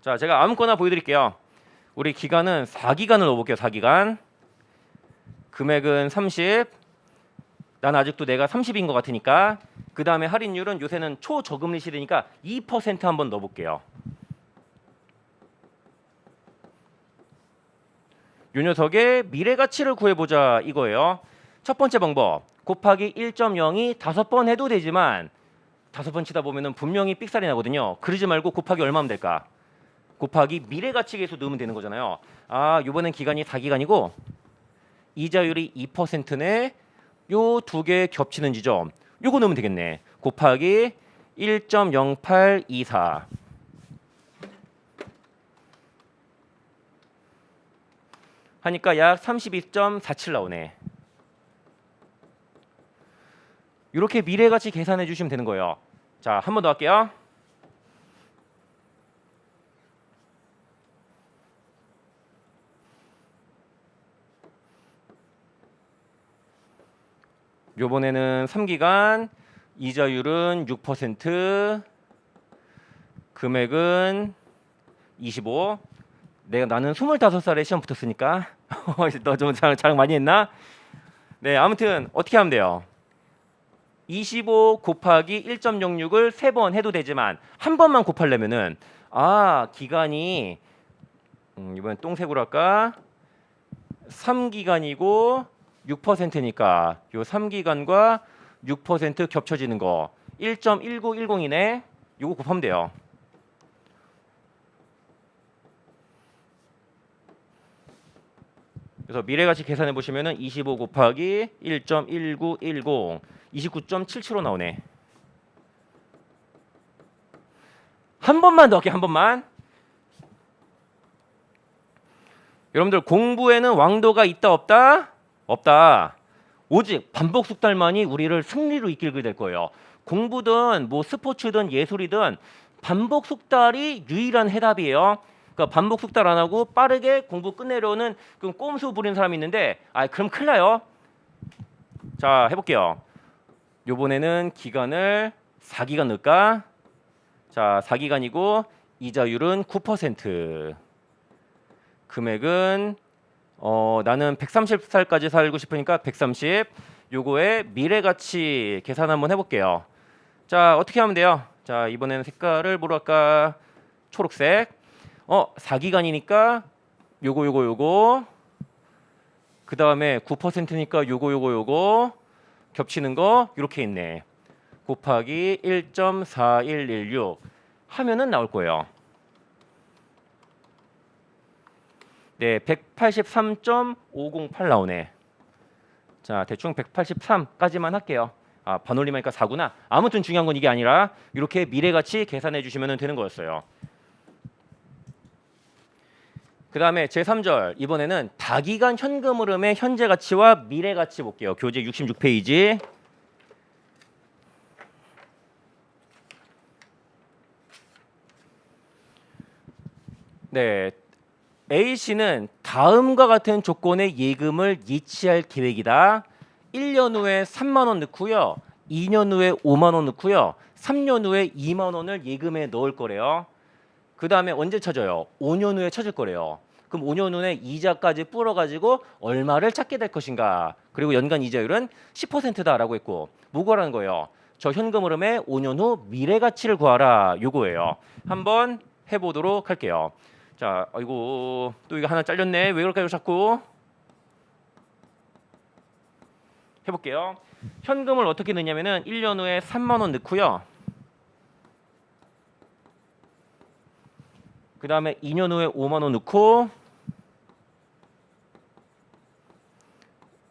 S1: 자, 제가 아무거나 보여드릴게요. 우리 기간은 4기간을 넣어볼게요. 4기간. 금액은 30. 난 아직도 내가 30인 것 같으니까. 그 다음에 할인율은 요새는 초저금리 시대니까 2% 한번 넣어볼게요. 요 녀석의 미래 가치를 구해보자 이거예요. 첫 번째 방법. 곱하기 1.0이 5번 해도 되지만 5번 치다 보면은 분명히 삑살이 나거든요. 그러지 말고 곱하기 얼마면 될까? 곱하기 미래 가치 계수 넣으면 되는 거잖아요. 아, 이번엔 기간이 4기간이고 이자율이 2%네. 요 두 개 겹치는 지점. 요거 넣으면 되겠네. 곱하기 1.0824. 하니까 약 32.47 나오네. 이렇게 미래 가치 계산해 주시면 되는 거예요. 자, 한 번 더 할게요. 요번에는 3기간 이자율은 6%, 금액은 25. 나는 25살에 시험 붙었으니까 너 좀 자랑 많이 했나? 네, 아무튼 어떻게 하면 돼요? 25 곱하기 1.06을 3번 해도 되지만 한 번만 곱하려면은 기간이 이번엔 똥색으로 할까? 3기간이고 6%니까 요 3기간과 6% 겹쳐지는 거 1.1910이네. 요거 곱하면 돼요. 그래서 미래가치 계산해 보시면은 25 곱하기 1.1910 29.77로 나오네. 한 번만 더 할게. 한 번만. 여러분들 공부에는 왕도가 있다 없다? 없다. 오직 반복 숙달만이 우리를 승리로 이끌게 될 거예요. 공부든 뭐 스포츠든 예술이든 반복 숙달이 유일한 해답이에요. 그러니까 반복 숙달 안 하고 빠르게 공부 끝내려는 그 꼼수 부리는 사람이 있는데 그럼 큰일 나요. 자, 해볼게요. 요번에는 기간을 4기간 넣을까? 자, 4기간이고 이자율은 9%. 금액은 나는 130살까지 살고 싶으니까 130. 요거의 미래가치 계산 한번 해볼게요. 자, 어떻게 하면 돼요? 자, 이번에는 색깔을 뭐로 할까? 초록색. 4기간이니까 요거 그 다음에 9%니까 요거 겹치는 거 이렇게 있네. 곱하기 1.4116 하면은 나올 거예요. 네, 183.508 나오네. 자, 대충 183까지만 할게요. 반올림하니까 4구나. 아무튼 중요한 건 이게 아니라 이렇게 미래가치 계산해 주시면 되는 거였어요. 그 다음에 제3절 이번에는 다기간 현금 흐름의 현재 가치와 미래 가치 볼게요. 교재 66페이지. 네, A씨는 다음과 같은 조건의 예금을 이체할 계획이다. 1년 후에 3만 원 넣고요. 2년 후에 5만 원 넣고요. 3년 후에 2만 원을 예금에 넣을 거래요. 그 다음에 언제 찾아요? 5년 후에 찾을 거래요. 그럼 5년 후에 이자까지 불어가지고 얼마를 찾게 될 것인가? 그리고 연간 이자율은 10%다라고 했고 뭐 구하라는 거예요? 저 현금 흐름의 5년 후 미래 가치를 구하라. 요거예요. 한번 해보도록 할게요. 자, 아이고 또 이거 하나 잘렸네. 왜 그럴까요 자꾸? 해볼게요. 현금을 어떻게 넣냐면은 1년 후에 3만 원 넣고요. 그 다음에 2년 후에 5만 원 넣고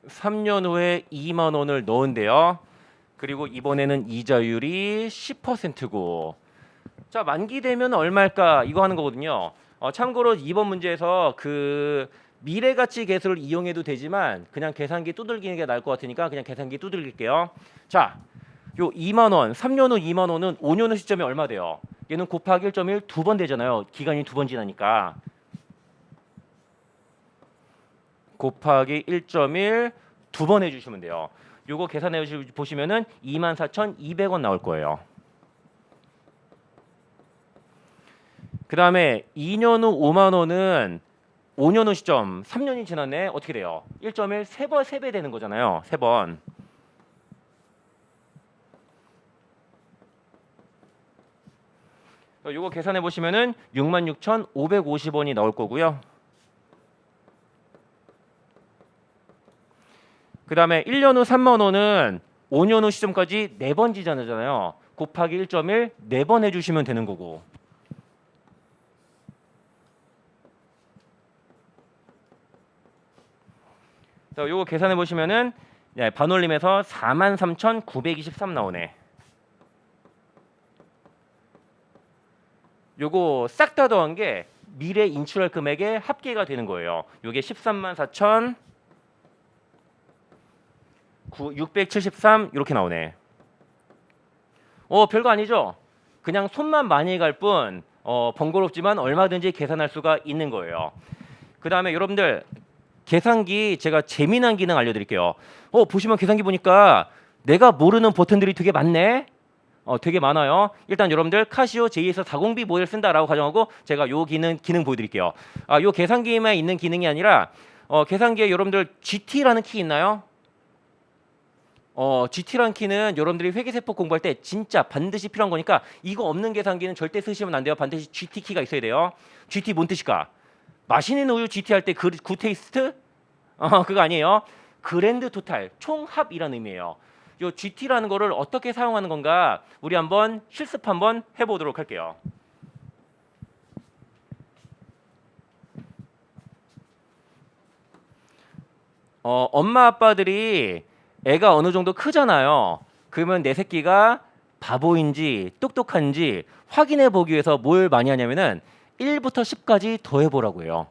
S1: 3년 후에 2만 원을 넣은데요. 그리고 이번에는 이자율이 10%고 자, 만기 되면 얼마일까? 이거 하는 거거든요. 참고로 이번 문제에서 그 미래가치 계수를 이용해도 되지만 그냥 계산기 두들기는 게 나을 것 같으니까 그냥 계산기 두들길게요. 자, 요 2만 원, 3년 후 2만 원은 5년 후 시점이 얼마 돼요? 얘는 곱하기 1.1 두 번 되잖아요. 기간이 두 번 지나니까. 곱하기 1.1 두 번 해주시면 돼요. 요거 계산해 보시면은 24,200원 나올 거예요. 그 다음에 2년 후 5만 원은 5년 후 시점 3년이 지났네. 어떻게 돼요? 1.1 3배 되는 거잖아요. 3번. 요거 계산해 보시면은 66,550원이 나올 거고요. 그 다음에 1년 후 3만 원은 5년 후 시점까지 4번 지잖아요. 곱하기 1.1 4번 해주시면 되는 거고. 자, 요거 계산해 보시면은 반올림에서 43,923 나오네. 요거 싹 다 더한 게 미래 인출할 금액의 합계가 되는 거예요. 요게 134,673 이렇게 나오네. 별거 아니죠? 그냥 손만 많이 갈 뿐 번거롭지만 얼마든지 계산할 수가 있는 거예요. 그 다음에 여러분들 계산기 제가 재미난 기능 알려드릴게요. 보시면 계산기 보니까 내가 모르는 버튼들이 되게 많네. 되게 많아요. 일단 여러분들 카시오 JS40B 모델 쓴다라고 가정하고 제가 요 기능 보여드릴게요. 요 계산기에만 있는 기능이 아니라 계산기에 여러분들 GT라는 키 있나요? GT라는 키는 여러분들이 회계세법 공부할 때 진짜 반드시 필요한 거니까 이거 없는 계산기는 절대 쓰시면 안 돼요. 반드시 GT 키가 있어야 돼요. GT 뭔 뜻일까? 마시는 우유 GT 할 때 굿테이스트? 그거 아니에요. 그랜드 토탈, 총합이라는 의미예요. 요 GT라는 거를 어떻게 사용하는 건가 우리 한번 실습 한번 해보도록 할게요. 엄마 아빠들이 애가 어느 정도 크잖아요. 그러면 내 새끼가 바보인지 똑똑한지 확인해 보기 위해서 뭘 많이 하냐면은 1부터 10까지 더해보라고 해요.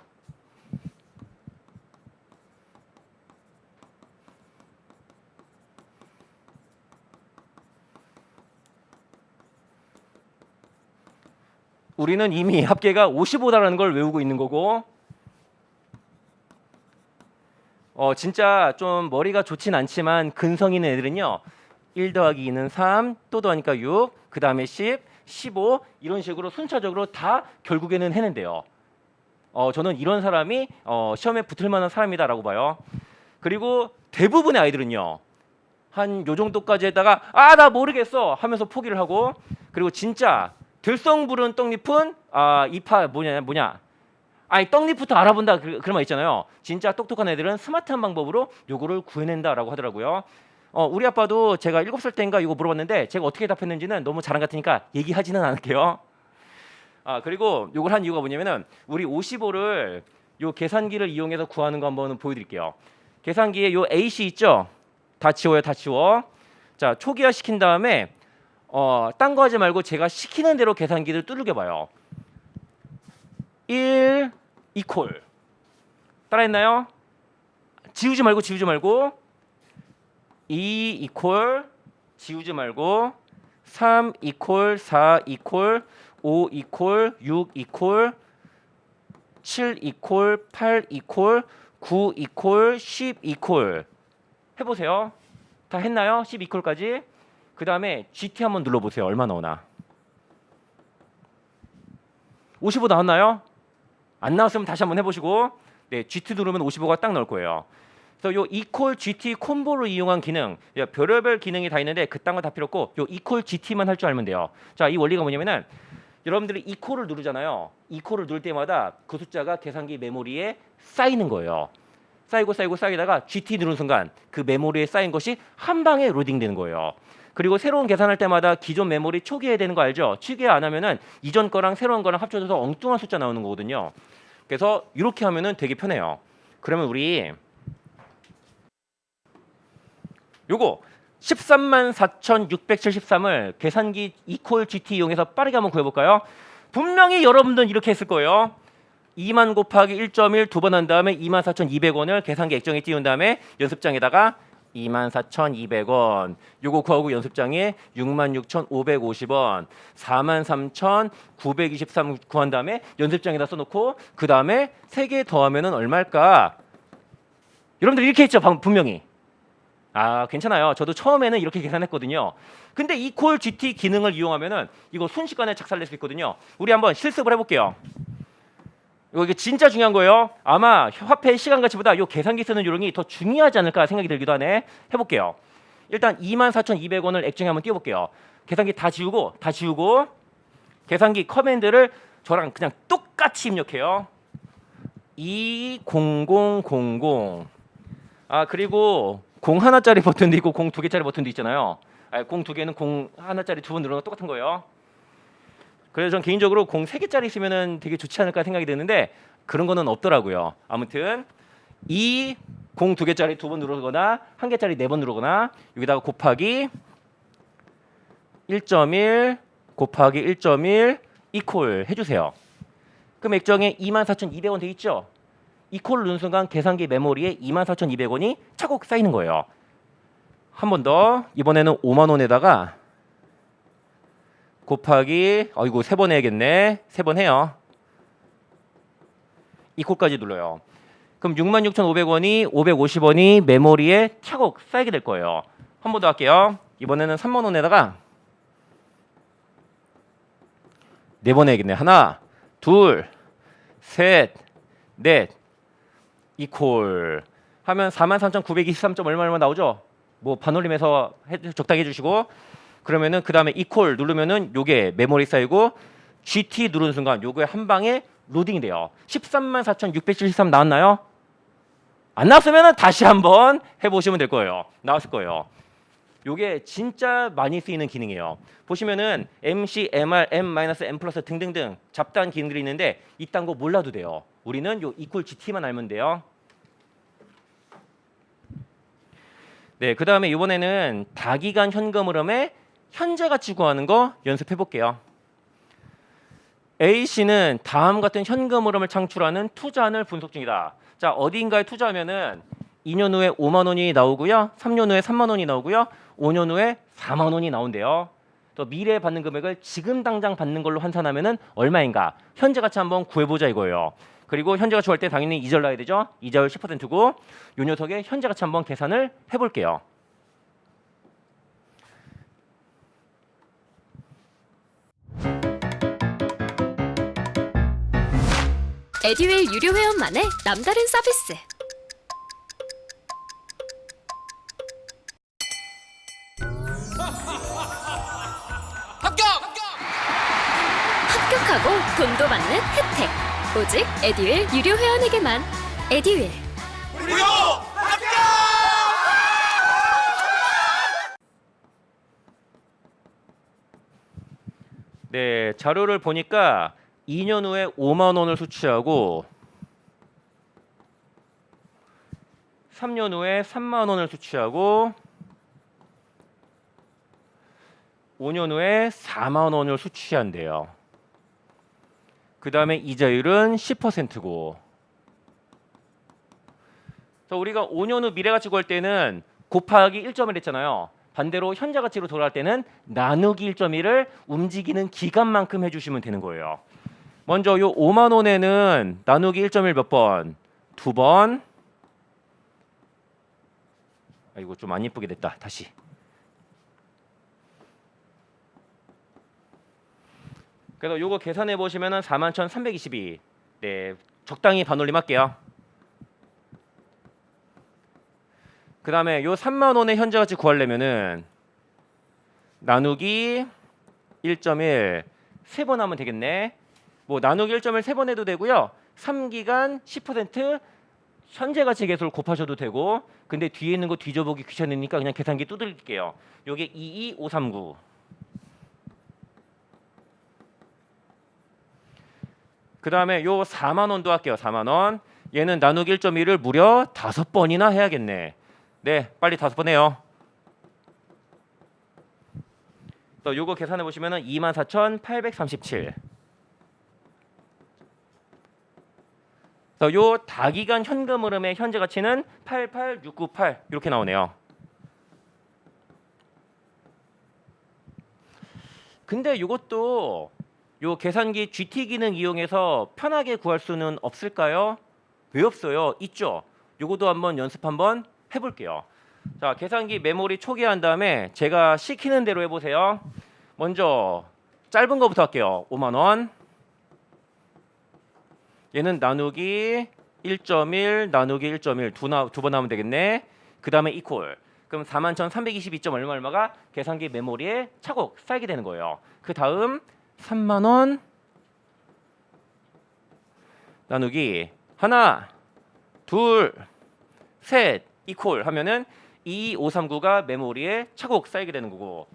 S1: 우리는 이미 합계가 55다라는 걸 외우고 있는 거고 진짜 좀 머리가 좋진 않지만 근성 있는 애들은요 1 더하기 2는 3, 또 더하니까 6, 그 다음에 10, 15 이런 식으로 순차적으로 다 결국에는 해낸대요. 저는 이런 사람이 시험에 붙을 만한 사람이다라고 봐요. 그리고 대부분의 아이들은요 한 요 정도까지 했다가 나 모르겠어 하면서 포기를 하고 그리고 진짜 들성 부른 떡잎은 이파 뭐냐 아니 떡잎부터 알아본다 그런 말 있잖아요. 진짜 똑똑한 애들은 스마트한 방법으로 요거를 구해낸다라고 하더라고요. 우리 아빠도 제가 7살 때인가 이거 물어봤는데 제가 어떻게 답했는지는 너무 자랑 같으니까 얘기하지는 않을게요. 그리고 요걸 한 이유가 뭐냐면은 우리 55를 요 계산기를 이용해서 구하는 거 한번 보여드릴게요. 계산기에 요 AC 있죠? 다 지워요, 다 지워. 자, 초기화 시킨 다음에 딴 거 하지 말고 제가 시키는 대로 계산기를 두들겨 봐요. 1 이퀄 따라했나요? 지우지 말고 2 이퀄 지우지 말고 3 이퀄 4 이퀄 5 이퀄 6 이퀄 7 이퀄 8 이퀄 9 이퀄 10 이퀄 해보세요. 다 했나요? 10 이퀄까지. 그 다음에 GT 한번 눌러보세요. 얼마 나오나. 55 나왔나요? 안 나왔으면 다시 한번 해보시고 GT 누르면 55가 딱 나올 거예요. 그래서 요 equal GT 콤보를 이용한 기능 별의별 기능이 다 있는데 그딴 거 다 필요 없고 요 equal GT만 할 줄 알면 돼요. 자, 이 원리가 뭐냐면은 여러분들이 equal을 누르잖아요. equal을 누를 때마다 그 숫자가 계산기 메모리에 쌓이는 거예요. 쌓이다가 GT 누르는 순간 그 메모리에 쌓인 것이 한 방에 로딩되는 거예요. 그리고 새로운 계산할 때마다 기존 메모리 초기화해야 되는 거 알죠? 초기화 안 하면은 이전 거랑 새로운 거랑 합쳐져서 엉뚱한 숫자 나오는 거거든요. 그래서 이렇게 하면은 되게 편해요. 그러면 우리 요거 134,673을 계산기 equal GT 이용해서 빠르게 한번 구해볼까요? 분명히 여러분들은 이렇게 했을 거예요. 2만 곱하기 1.1 두 번 한 다음에 24,200원을 계산기 액정에 띄운 다음에 연습장에다가 24,200원 요거 구하고 연습장에 66,550원 43,923 구한 다음에 연습장에다 써놓고 그 다음에 3개 더하면은 얼마일까? 여러분들 이렇게 했죠 분명히. 아 괜찮아요. 저도 처음에는 이렇게 계산했거든요. 근데 equal GT 기능을 이용하면은 이거 순식간에 작살낼 수 있거든요. 우리 한번 실습을 해볼게요. 이게 진짜 중요한 거예요. 아마 화폐 시간 가치보다 이 계산기 쓰는 요령이 더 중요하지 않을까 생각이 들기도 하네. 해볼게요. 일단 24,200원을 액정에 한번 띄워볼게요. 계산기 다 지우고 계산기 커맨드를 저랑 그냥 똑같이 입력해요. 20000 아 그리고 01짜리 버튼도 있고 02개짜리 버튼도 있잖아요. 02개는 01짜리 두 번 누르는 거 똑같은 거예요. 그래서 전 개인적으로 03개짜리 있으면 되게 좋지 않을까 생각이 드는데 그런 거는 없더라고요. 아무튼 02개짜리 두 번 누르거나 1개짜리 4번 누르거나 여기다가 곱하기 1.1 곱하기 1.1 이퀄 해주세요. 그럼 액정에 24,200원 돼 있죠? 이퀄 누른 순간 계산기 메모리에 24,200원이 차곡 쌓이는 거예요. 한 번 더 이번에는 5만 원에다가 곱하기 이거 3번 해야겠네. 3번 해요. 이퀄까지 눌러요. 그럼 66,500원이 550원이 메모리에 차곡 쌓이게 될 거예요. 한 번 더 할게요. 이번에는 3만 원에다가 4번 해야겠네. 하나, 둘, 셋, 넷 이퀄 하면 43,923점 얼마 나오죠? 뭐 반올림해서 적당히 해주시고 그러면은 그 다음에 이퀄 누르면은 요게 메모리 쌓이고 GT 누르는 순간 요게 한 방에 로딩이 돼요. 134,673 나왔나요? 안 나왔으면은 다시 한번 해보시면 될 거예요. 나왔을 거예요. 요게 진짜 많이 쓰이는 기능이에요. 보시면은 MC, MR, M-M 플러스 등등등 잡다한 기능들이 있는데 이딴 거 몰라도 돼요. 우리는 요 이퀄 GT만 알면 돼요. 네, 그 다음에 이번에는 다기간 현금 흐름에 현재 가치 구하는 거 연습해 볼게요. A씨는 다음 같은 현금 흐름을 창출하는 투자안을 분석 중이다. 자, 어디인가에 투자하면은 2년 후에 5만 원이 나오고요. 3년 후에 3만 원이 나오고요. 5년 후에 4만 원이 나온대요. 또 미래에 받는 금액을 지금 당장 받는 걸로 환산하면은 얼마인가? 현재 가치 한번 구해 보자 이거예요. 그리고 현재 가치 구할 때 당연히 이자율 나야 되죠. 이자율 10%고 요 녀석의 현재 가치 한번 계산을 해 볼게요.
S2: 에듀윌 유료 회원만의 남다른 서비스. 합격하고 돈도 받는 혜택. 오직 에듀윌 유료 회원에게만. 에듀윌.
S3: 무료 합격!
S1: 네, 자료를 보니까 2년 후에 5만 원을 수취하고 3년 후에 3만 원을 수취하고 5년 후에 4만 원을 수취한대요. 그 다음에 이자율은 10%고 우리가 5년 후 미래가치 구할 때는 곱하기 1.1 했잖아요. 반대로 현재 가치로 돌아갈 때는 나누기 1.1을 움직이는 기간만큼 해주시면 되는 거예요. 먼저 요 5만 원에는 나누기 1.1 몇 번? 2번. 이거 좀 안 예쁘게 됐다. 다시. 그래서 요거 계산해 보시면은 41,322. 네, 적당히 반올림 할게요. 그 다음에 요 3만 원의 현재 가치 구하려면은 나누기 1.1 3번 하면 되겠네. 뭐 나누기 1.1 3번 해도 되고요. 3기간 10% 현재 가치 계수를 곱하셔도 되고 근데 뒤에 있는 거 뒤져보기 귀찮으니까 그냥 계산기 두드릴게요. 요게 22539. 그 다음에 요 4만 원도 할게요. 4만 원. 얘는 나누기 1.1을 무려 5번이나 해야겠네. 네, 빨리 5번 해요. 또 요거 계산해 보시면은 24,837. 그래서 요 다기간 현금 흐름의 현재 가치는 88698 이렇게 나오네요. 근데 이것도 요 계산기 GT 기능 이용해서 편하게 구할 수는 없을까요? 왜 없어요? 있죠. 요것도 한번 연습 한번 해볼게요. 자, 계산기 메모리 초기화한 다음에 제가 시키는 대로 해보세요. 먼저 짧은 거부터 할게요. 5만 원. 얘는 나누기 1.1 나누기 1.1 두 번 하면 되겠네. 그 다음에 이퀄. 그럼 41,322점 얼마가 계산기 메모리에 차곡 쌓이게 되는 거예요. 그 다음 3만 원 나누기 하나 둘 셋 이퀄 하면은 22539가 메모리에 차곡 쌓이게 되는 거고,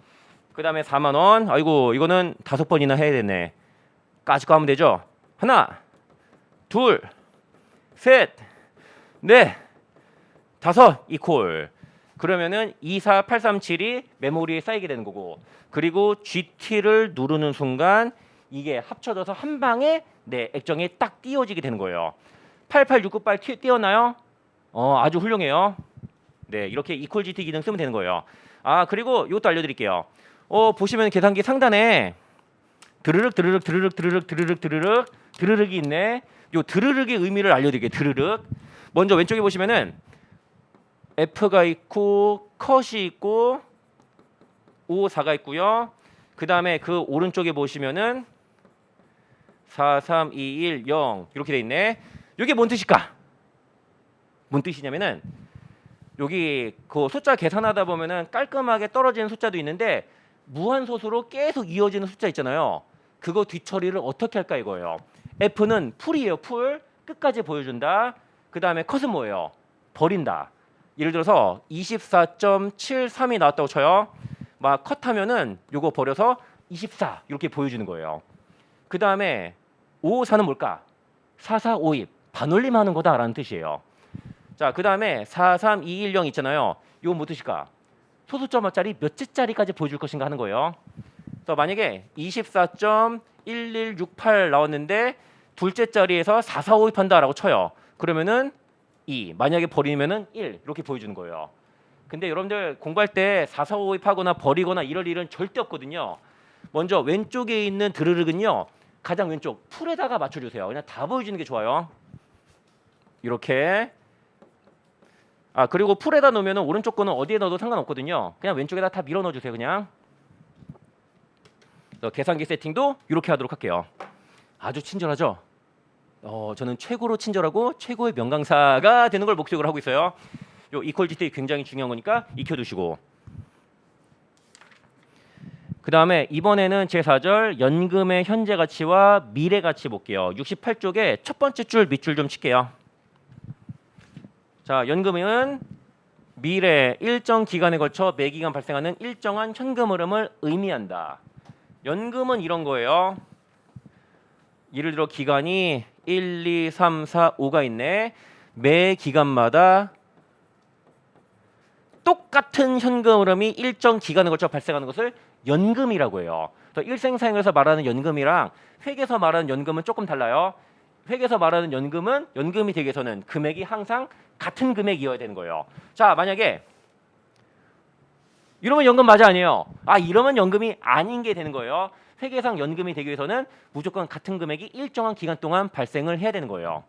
S1: 그 다음에 4만 원. 아이고 이거는 5번이나 해야 되네. 까짓 거 하면 되죠. 하나 둘 셋 넷 다섯 이퀄. 그러면은 24837이 메모리에 쌓이게 되는 거고, 그리고 GT를 누르는 순간 이게 합쳐져서 한 방에 내 액정에 딱 띄워지게 되는 거예요. 88698 띄었나요? 아주 훌륭해요. 네, 이렇게 이퀄 GT 기능 쓰면 되는 거예요. 아, 그리고 이것도 알려드릴게요. 보시면 계산기 상단에 드르륵 드르륵 드르륵 드르륵 드르륵 드르륵 드르륵이 있네. 요 드르륵의 의미를 알려드릴게요. 드르륵. 먼저 왼쪽에 보시면은 F가 있고 컷이 있고 554가 있고요. 그 다음에 그 오른쪽에 보시면은 43210 이렇게 돼 있네. 이게 뭔 뜻일까? 뭔 뜻이냐면은 여기 그 숫자 계산하다 보면은 깔끔하게 떨어지는 숫자도 있는데 무한소수로 계속 이어지는 숫자 있잖아요. 그거 뒤처리를 어떻게 할까 이거예요. F는 풀이에요. 풀. 끝까지 보여준다. 그 다음에 컷은 뭐예요? 버린다. 예를 들어서 24.73이 나왔다고 쳐요. 막 컷하면은 요거 버려서 24 이렇게 보여주는 거예요. 그 다음에 554는 뭘까? 4452 반올림하는 거다라는 뜻이에요. 자, 그 다음에 43210 있잖아요. 이거 뭐 뜻일까? 소수점짜리 몇 째짜리까지 보여줄 것인가 하는 거예요. 그래서 만약에 24.1168 나왔는데 둘째 자리에서 4452 한다라고 쳐요. 그러면은 2, 만약에 버리면은 1 이렇게 보여주는 거예요. 근데 여러분들 공부할 때 4452 하거나 버리거나 이럴 일은 절대 없거든요. 먼저 왼쪽에 있는 드르륵은요, 가장 왼쪽 풀에다가 맞춰주세요. 그냥 다 보여주는 게 좋아요. 이렇게. 아, 그리고 풀에다 놓으면 오른쪽 거는 어디에 넣어도 상관없거든요. 그냥 왼쪽에다 다 밀어 넣어주세요. 그냥. 계산기 세팅도 이렇게 하도록 할게요. 아주 친절하죠? 저는 최고로 친절하고 최고의 명강사가 되는 걸 목적으로 하고 있어요. 요 이퀄 GT 굉장히 중요한 거니까 익혀두시고. 그 다음에 이번에는 제4절 연금의 현재 가치와 미래 가치 볼게요. 68쪽에 첫 번째 줄 밑줄 좀 칠게요. 자, 연금은 미래 일정 기간에 걸쳐 매기간 발생하는 일정한 현금 흐름을 의미한다. 연금은 이런 거예요. 예를 들어 기간이 1, 2, 3, 4, 5가 있네. 매 기간마다 똑같은 현금 흐름이 일정 기간에 걸쳐 발생하는 것을 연금이라고 해요. 일생사용에서 말하는 연금이랑 회계에서 말하는 연금은 조금 달라요. 회계에서 말하는 연금은 연금이 되기 위해서는 금액이 항상 같은 금액이어야 되는 거예요. 자, 만약에 이러면 연금 맞아 아니에요? 아, 이러면 연금이 아닌 게 되는 거예요. 회계상 연금이 되기 위해서는 무조건 같은 금액이 일정한 기간 동안 발생을 해야 되는 거예요.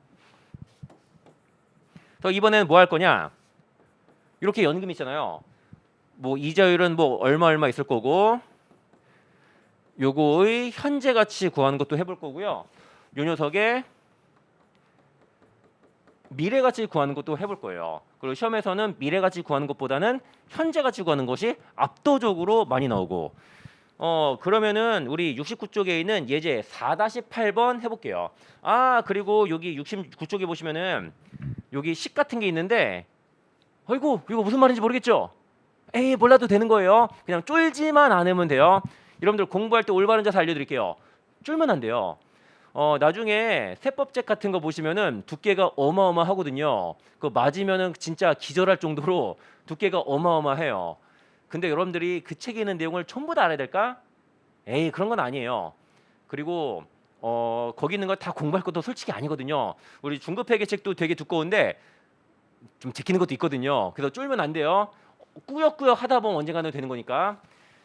S1: 그래서 이번에는 뭐 할 거냐? 이렇게 연금 있잖아요. 뭐 이자율은 뭐 얼마 있을 거고, 요거의 현재 가치 구하는 것도 해볼 거고요. 요 녀석의 미래 가치 구하는 것도 해볼 거예요. 그리고 시험에서는 미래 가치 구하는 것보다는 현재 가치 구하는 것이 압도적으로 많이 나오고, 그러면은 우리 69쪽에 있는 예제 4-8번 해볼게요. 아, 그리고 여기 69쪽에 보시면은 여기 식 같은 게 있는데, 아이고 이거 무슨 말인지 모르겠죠? 에이, 몰라도 되는 거예요. 그냥 쫄지만 않으면 돼요. 여러분들 공부할 때 올바른 자세 알려드릴게요. 쫄면 안 돼요. 나중에 세법책 같은 거 보시면은 두께가 어마어마하거든요. 그거 맞으면은 진짜 기절할 정도로 두께가 어마어마해요. 근데 여러분들이 그 책에 있는 내용을 전부 다 알아야 될까? 에이, 그런 건 아니에요. 그리고 거기 있는 거 다 공부할 것도 솔직히 아니거든요. 우리 중급 회계책도 되게 두꺼운데 좀 제끼는 것도 있거든요. 그래서 쫄면 안 돼요. 꾸역꾸역 하다 보면 언젠가는 되는 거니까.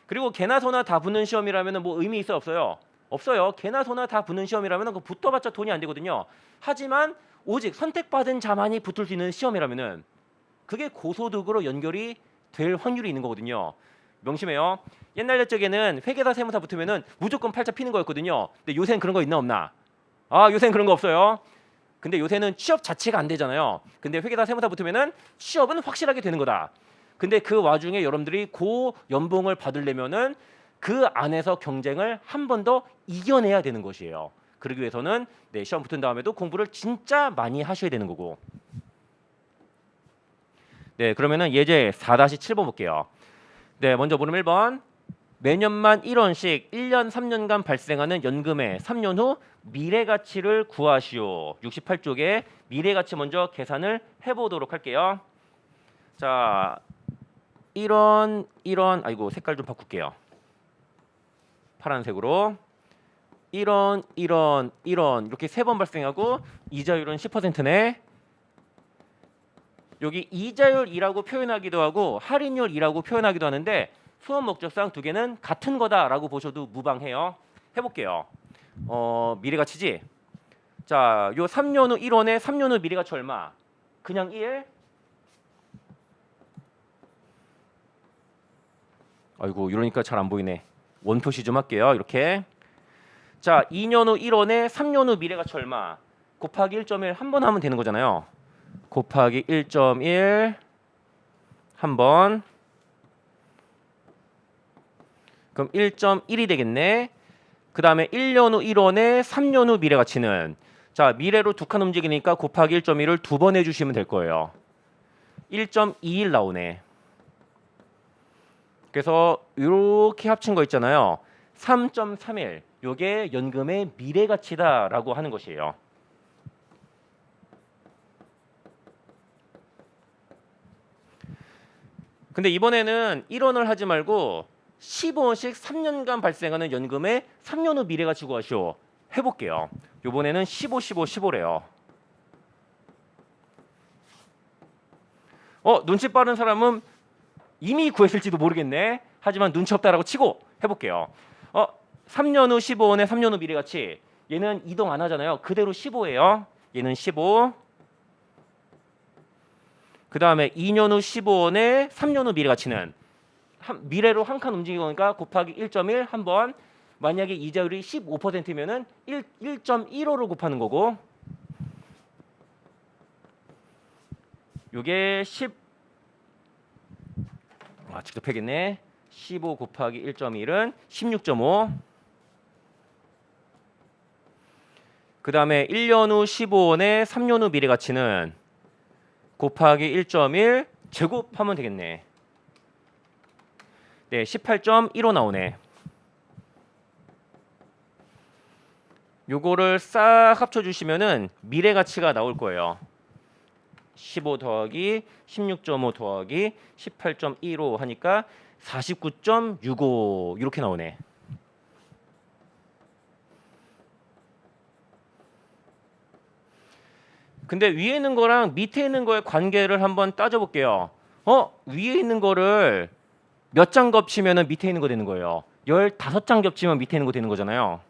S1: 그리고 개나 소나 다 붙는 시험이라면 뭐 의미 있어 없어요? 없어요. 개나 소나 다 붙는 시험이라면 그거 붙어봤자 돈이 안 되거든요. 하지만 오직 선택받은 자만이 붙을 수 있는 시험이라면은 그게 고소득으로 연결이 될 확률이 있는 거거든요. 명심해요. 옛날 옛적에는 회계사 세무사 붙으면은 무조건 팔자 피는 거였거든요. 근데 요새는 그런 거 있나 없나? 요새는 그런 거 없어요. 근데 요새는 취업 자체가 안 되잖아요. 근데 회계사 세무사 붙으면은 취업은 확실하게 되는 거다. 근데 그 와중에 여러분들이 고 연봉을 받으려면은 그 안에서 경쟁을 한 번 더 이겨내야 되는 것이에요. 그러기 위해서는 시험 붙은 다음에도 공부를 진짜 많이 하셔야 되는 거고. 그러면은 예제 4-7번 볼게요. 먼저 물음 1번. 매년만 1원씩 1년 3년간 발생하는 연금의 3년 후 미래 가치를 구하시오. 68쪽에 미래 가치 먼저 계산을 해보도록 할게요. 자, 1원, 아이고 색깔 좀 바꿀게요. 파란색으로 1원 이렇게 3번 발생하고 이자율은 10%네. 여기 이자율이라고 표현하기도 하고 할인율이라고 표현하기도 하는데 수업 목적상 두 개는 같은 거다라고 보셔도 무방해요. 해볼게요. 미래가치지. 자, 요 3년 후 1원에 3년 후 미래가치 얼마? 그냥 1. 아이고 이러니까 잘 안 보이네. 원표시 좀 할게요. 이렇게. 자, 2년 후 1원에 3년 후 미래가치 얼마? 곱하기 1.1 한 번 하면 되는 거잖아요. 곱하기 1.1 한 번. 그럼 1.1이 되겠네. 그 다음에 1년 후 1원에 3년 후 미래가치는 자 미래로 두 칸 움직이니까 곱하기 1.1을 두 번 해주시면 될 거예요. 1.21 나오네. 그래서 이렇게 합친 거 있잖아요. 3.31 요게 연금의 미래가치다라고 하는 것이에요. 근데 이번에는 1원을 하지 말고 15원씩 3년간 발생하는 연금의 3년 후 미래가치 구하시오. 해볼게요. 이번에는 15, 15래요. 눈치 빠른 사람은 이미 구했을지도 모르겠네. 하지만 눈치 없다라고 치고 해볼게요. 3년 후 15원에 3년 후 미래가치. 얘는 이동 안 하잖아요. 그대로 15예요. 얘는 15. 그 다음에 2년 후 15원에 3년 후 미래가치는 미래로 한 칸 움직이니까 곱하기 1.1 한 번. 만약에 이자율이 15%면은 1.15로 곱하는 거고. 요게 10 직접 해겠네. 15 곱하기 1.1은 16.5. 그 다음에 1년 후 15원에 3년 후 미래가치는 곱하기 1.1 제곱하면 되겠네. 18.15 나오네. 요거를 싹 합쳐주시면은 미래가치가 나올 거예요. 15 더하기 16.5 더하기 18.15 하니까 49.65 이렇게 나오네. 근데 위에 있는 거랑 밑에 있는 거의 관계를 한번 따져볼게요. 위에 있는 거를 몇 장 겹치면 밑에 있는 거 되는 거예요. 15장 겹치면 밑에 있는 거 되는 거잖아요.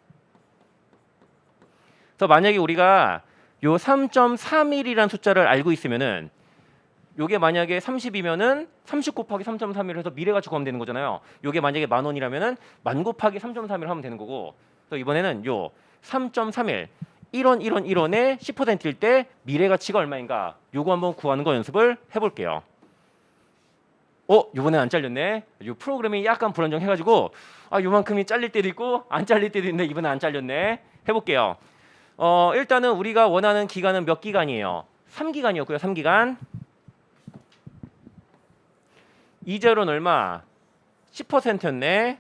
S1: 그래서 만약에 우리가 요 3.31이라는 숫자를 알고 있으면은 요게 만약에 30이면은 30 곱하기 3.31 해서 미래가치 구하면 되는 거잖아요. 요게 만약에 10,000원이라면은 10,000 곱하기 3.31 하면 되는 거고. 그래서 이번에는 요 3.31 1원에 10%일 때 미래가치가 얼마인가? 요거 한번 구하는 거 연습을 해볼게요. 이번엔 안 잘렸네. 요 프로그램이 약간 불안정해가지고 요만큼이 잘릴 때도 있고 안 잘릴 때도 있는데 이번엔 안 잘렸네. 해볼게요. 일단은 우리가 원하는 기간은 몇 기간이에요? 3기간이었고요. 3기간. 이자율은 얼마? 10%였네.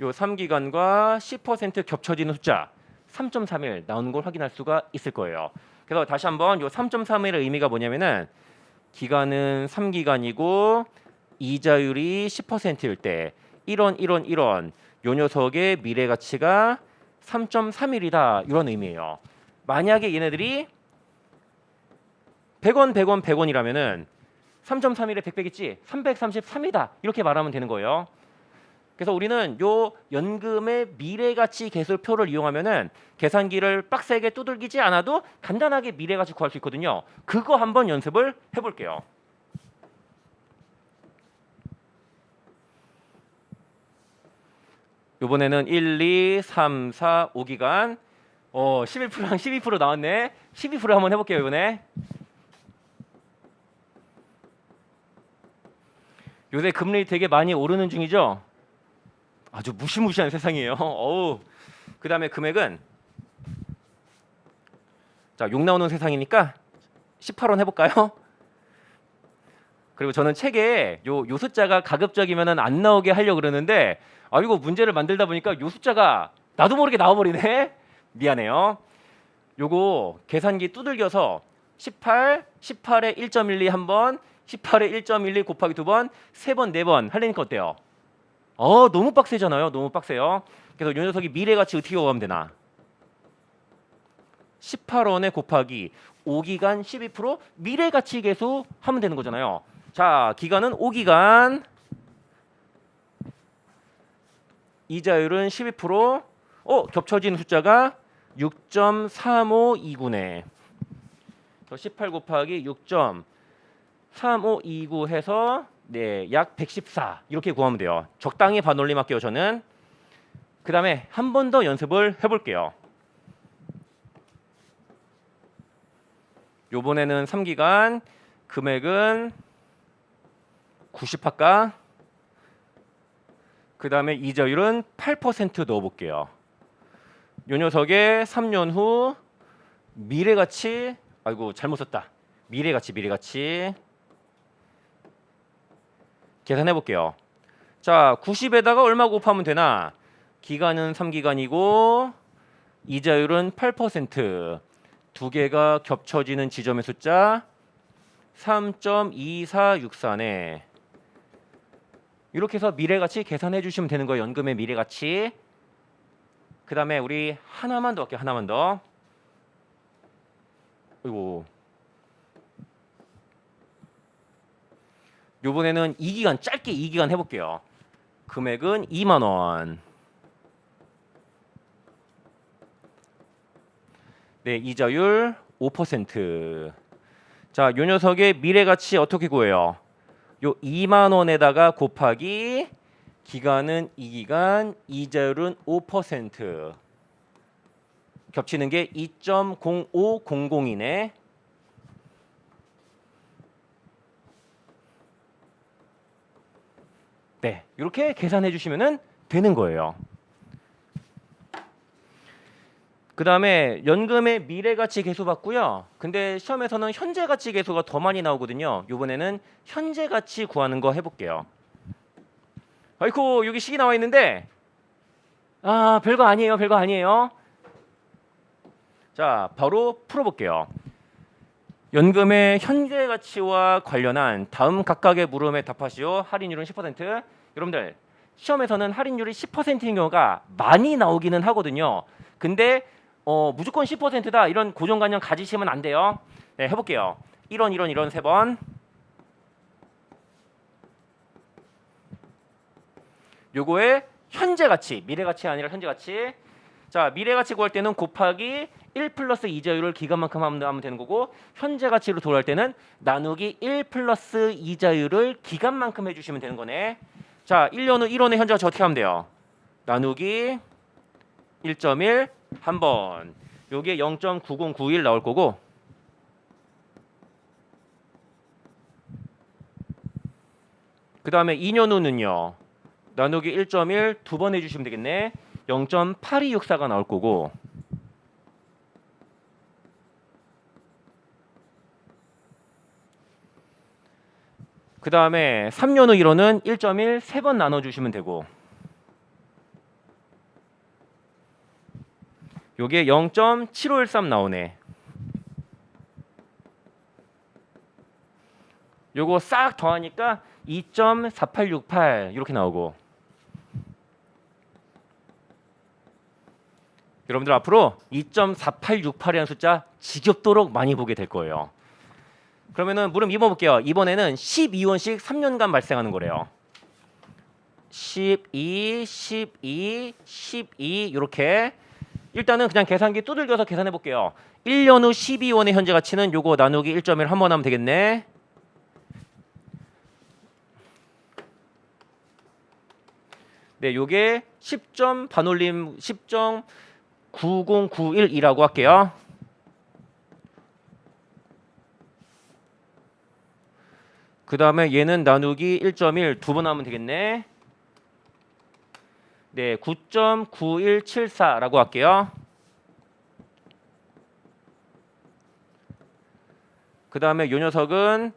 S1: 요 3기간과 10% 겹쳐지는 숫자 3.31 나오는 걸 확인할 수가 있을 거예요. 그래서 다시 한번 요 3.31의 의미가 뭐냐면은 기간은 3기간이고 이자율이 10%일 때 1원 요 녀석의 미래가치가 3.31이다 이런 의미예요. 만약에 얘네들이 100원, 100원, 100원이라면은 3.31에 100겠지 333이다 이렇게 말하면 되는 거예요. 그래서 우리는 요 연금의 미래가치 계수표를 이용하면은 계산기를 빡세게 두들기지 않아도 간단하게 미래가치 구할 수 있거든요. 그거 한번 연습을 해볼게요. 이번에는 1, 2, 3, 4, 5기간 11%랑 12% 나왔네. 12% 한번 해볼게요 이번에. 요새 금리 되게 많이 오르는 중이죠. 아주 무시무시한 세상이에요. 어우. 그다음에 금액은 자, 욕 나오는 세상이니까 18원 해볼까요? 그리고 저는 책에 요 숫자가 가급적이면은 안 나오게 하려고 그러는데 이거 문제를 만들다 보니까 요 숫자가 나도 모르게 나와버리네. 미안해요. 요거 계산기 두들겨서 18, 18에 1.12 한 번, 18에 1.12 곱하기 두 번, 세 번, 네 번 하려니까 어때요? 너무 빡세잖아요. 너무 빡세요. 그래서 요 녀석이 미래가치 어떻게 구하면 되나? 18원에 곱하기 5기간 12% 미래가치 계수 하면 되는 거잖아요. 자, 기간은 5기간. 이자율은 12%. 겹쳐진 숫자가 6.3529네. 18 곱하기 6.3529 해서 약 114 이렇게 구하면 돼요. 적당히 반올림 할게요 저는. 그 다음에 한 번 더 연습을 해볼게요. 요번에는 3기간 금액은 90할까? 그 다음에 이자율은 8% 넣어볼게요. 요 녀석의 3년 후 미래가치 잘못 썼다. 미래가치 계산해 볼게요. 자, 90에다가 얼마 곱하면 되나? 기간은 3기간이고 이자율은 8%. 두 개가 겹쳐지는 지점의 숫자 3.2464네. 이렇게 해서 미래가치 계산해 주시면 되는 거예요. 연금의 미래가치. 그 다음에 우리 하나만 더 할게요. 하나만 더. 아이고. 요번에는 2기간 짧게 2기간 해볼게요. 금액은 2만 원. 네, 이자율 5%. 자, 요 녀석의 미래가치 어떻게 구해요? 요 2만 원에다가 곱하기 기간은 2기간, 이자율은 5%. 겹치는 게 2.0500이네. 네, 이렇게 계산해 주시면 되는 거예요. 그 다음에 연금의 미래가치 계수 받고요. 근데 시험에서는 현재가치 계수가 더 많이 나오거든요. 이번에는 현재가치 구하는 거 해볼게요. 아이고 여기 식이 나와 있는데 별거 아니에요. 별거 아니에요. 자, 바로 풀어볼게요. 연금의 현재가치와 관련한 다음 각각의 물음에 답하시오. 할인율은 10%. 여러분들 시험에서는 할인율이 10%인 경우가 많이 나오기는 하거든요. 근데 무조건 10%다 이런 고정관념 가지시면 안 돼요. 네, 해볼게요. 1원 세 번. 요거의 현재가치, 미래가치 아니라 현재가치. 자, 미래가치 구할 때는 곱하기 1 플러스 이자율을 기간만큼 하면 되는 거고, 현재가치로 돌아갈 때는 나누기 1 플러스 이자율을 기간만큼 해주시면 되는 거네. 자, 1년 후 1원의 현재가치 어떻게 하면 돼요? 나누기 1.1 한 번. 요게 0.9091 나올 거고, 그 다음에 2년 후는요 나누기 1.1 두 번 해주시면 되겠네. 0.8264가 나올 거고, 그 다음에 3년 후 1호는 1.1 세 번 나눠주시면 되고, 요게 0.7513 나오네. 요거 싹 더하니까 2.4868 이렇게 나오고, 여러분들 앞으로 2.4868이라는 숫자 지겹도록 많이 보게 될 거예요. 그러면은 물음 2번 볼게요. 이번에는 12원씩 3년간 발생하는 거래요. 12, 12, 12 이렇게 일단은 그냥 계산기 두들겨서 계산해 볼게요. 1년 후 12원의 현재 가치는 요거 나누기 1.1 한 번 하면 되겠네. 네, 요게 10점 반올림 10.9091이라고 할게요. 그 다음에 얘는 나누기 1.1 두 번 하면 되겠네. 네, 9.9174라고 할게요. 그 다음에 요 녀석은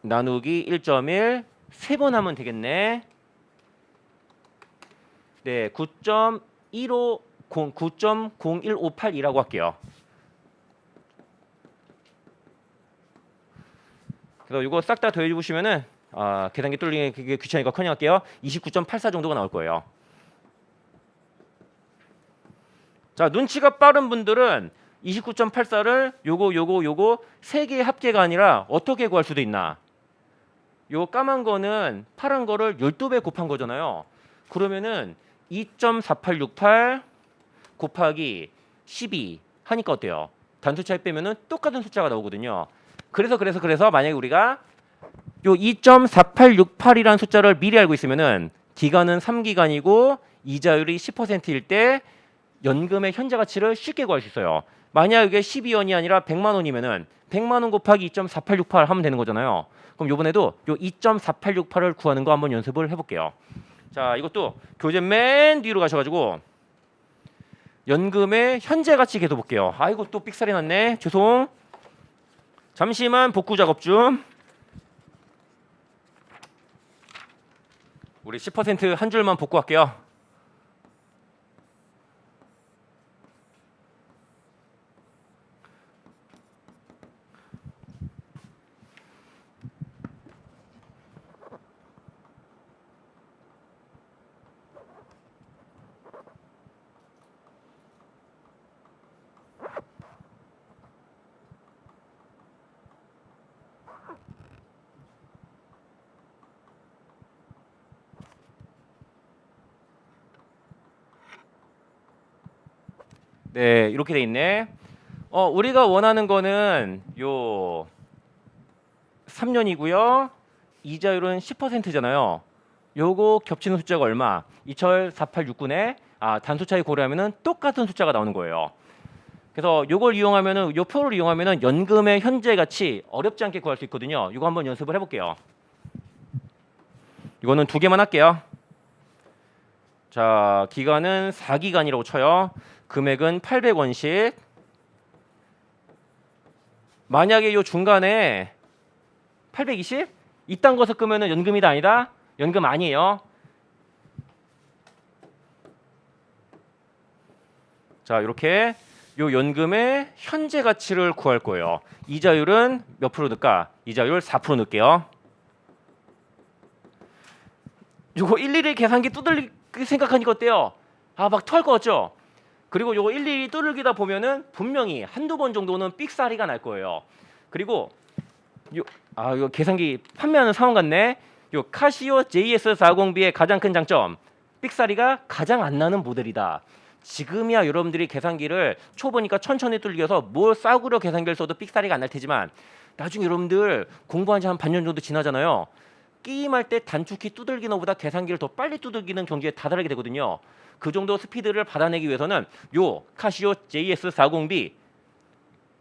S1: 나누기 1.1 세 번 하면 되겠네. 네, 9.0158이라고 할게요. 그래서 이거 싹 다 더해 주시면은 계산기 뚫리기 그게 귀찮으니까 커녕 할게요. 29.84 정도가 나올 거예요. 자, 눈치가 빠른 분들은 29.84를 요거 세 개의 합계가 아니라 어떻게 구할 수도 있나? 요 까만 거는 파란 거를 12배 곱한 거잖아요. 그러면은 2.4868 곱하기 12 하니까 어때요? 단수 차이 빼면은 똑같은 숫자가 나오거든요. 그래서 만약에 우리가 요 2.4868이라는 숫자를 미리 알고 있으면은 기간은 3기간이고 이자율이 10%일 때 연금의 현재 가치를 쉽게 구할 수 있어요. 만약 이게 12원이 아니라 100만 원이면은 100만 원 곱하기 2.4868 하면 되는 거잖아요. 그럼 요번에도 요 2.4868을 구하는 거 한번 연습을 해볼게요. 자, 이것도 교재 맨 뒤로 가셔가지고 연금의 현재 가치 계속 볼게요. 아이고 또 삑사리 났네. 죄송. 잠시만 복구 작업 좀. 우리 10% 한 줄만 복구할게요. 네, 이렇게 돼 있네. 우리가 원하는 거는 요 3년이고요. 이자율은 10%잖아요. 요거 겹치는 숫자가 얼마? 2.4869네. 단수 차이 고려하면은 똑같은 숫자가 나오는 거예요. 그래서 요걸 이용하면은 요 표를 이용하면은 연금의 현재 가치 어렵지 않게 구할 수 있거든요. 이거 한번 연습을 해볼게요. 이거는 두 개만 할게요. 자, 기간은 4기간이라고 쳐요. 금액은 800원씩. 만약에 요 중간에 820? 이딴 거 섞으면은 연금이다 아니다? 연금 아니에요. 자, 이렇게 요 연금의 현재 가치를 구할 거예요. 이자율은 몇 프로 넣을까? 이자율 4% 넣을게요. 요거 일일이 계산기 두들기 생각하니까 어때요? 막 토할 것 같죠? 그리고 요거 일일이 두들기다 보면은 분명히 한두 번 정도는 삑사리가 날 거예요. 그리고 이거 계산기 판매하는 상황 같네. 요 카시오 JS40B의 가장 큰 장점, 삑사리가 가장 안 나는 모델이다. 지금이야 여러분들이 계산기를 초보니까 천천히 뚫려서 뭘 싸구려 계산기를 써도 삑사리가 안 날 테지만 나중에 여러분들 공부한 지 한 반년 정도 지나잖아요. 게임할 때 단축키 두들기는 것보다 계산기를 더 빨리 두들기는 경지에 다다르게 되거든요. 그 정도 스피드를 받아내기 위해서는 요 카시오 JS40B,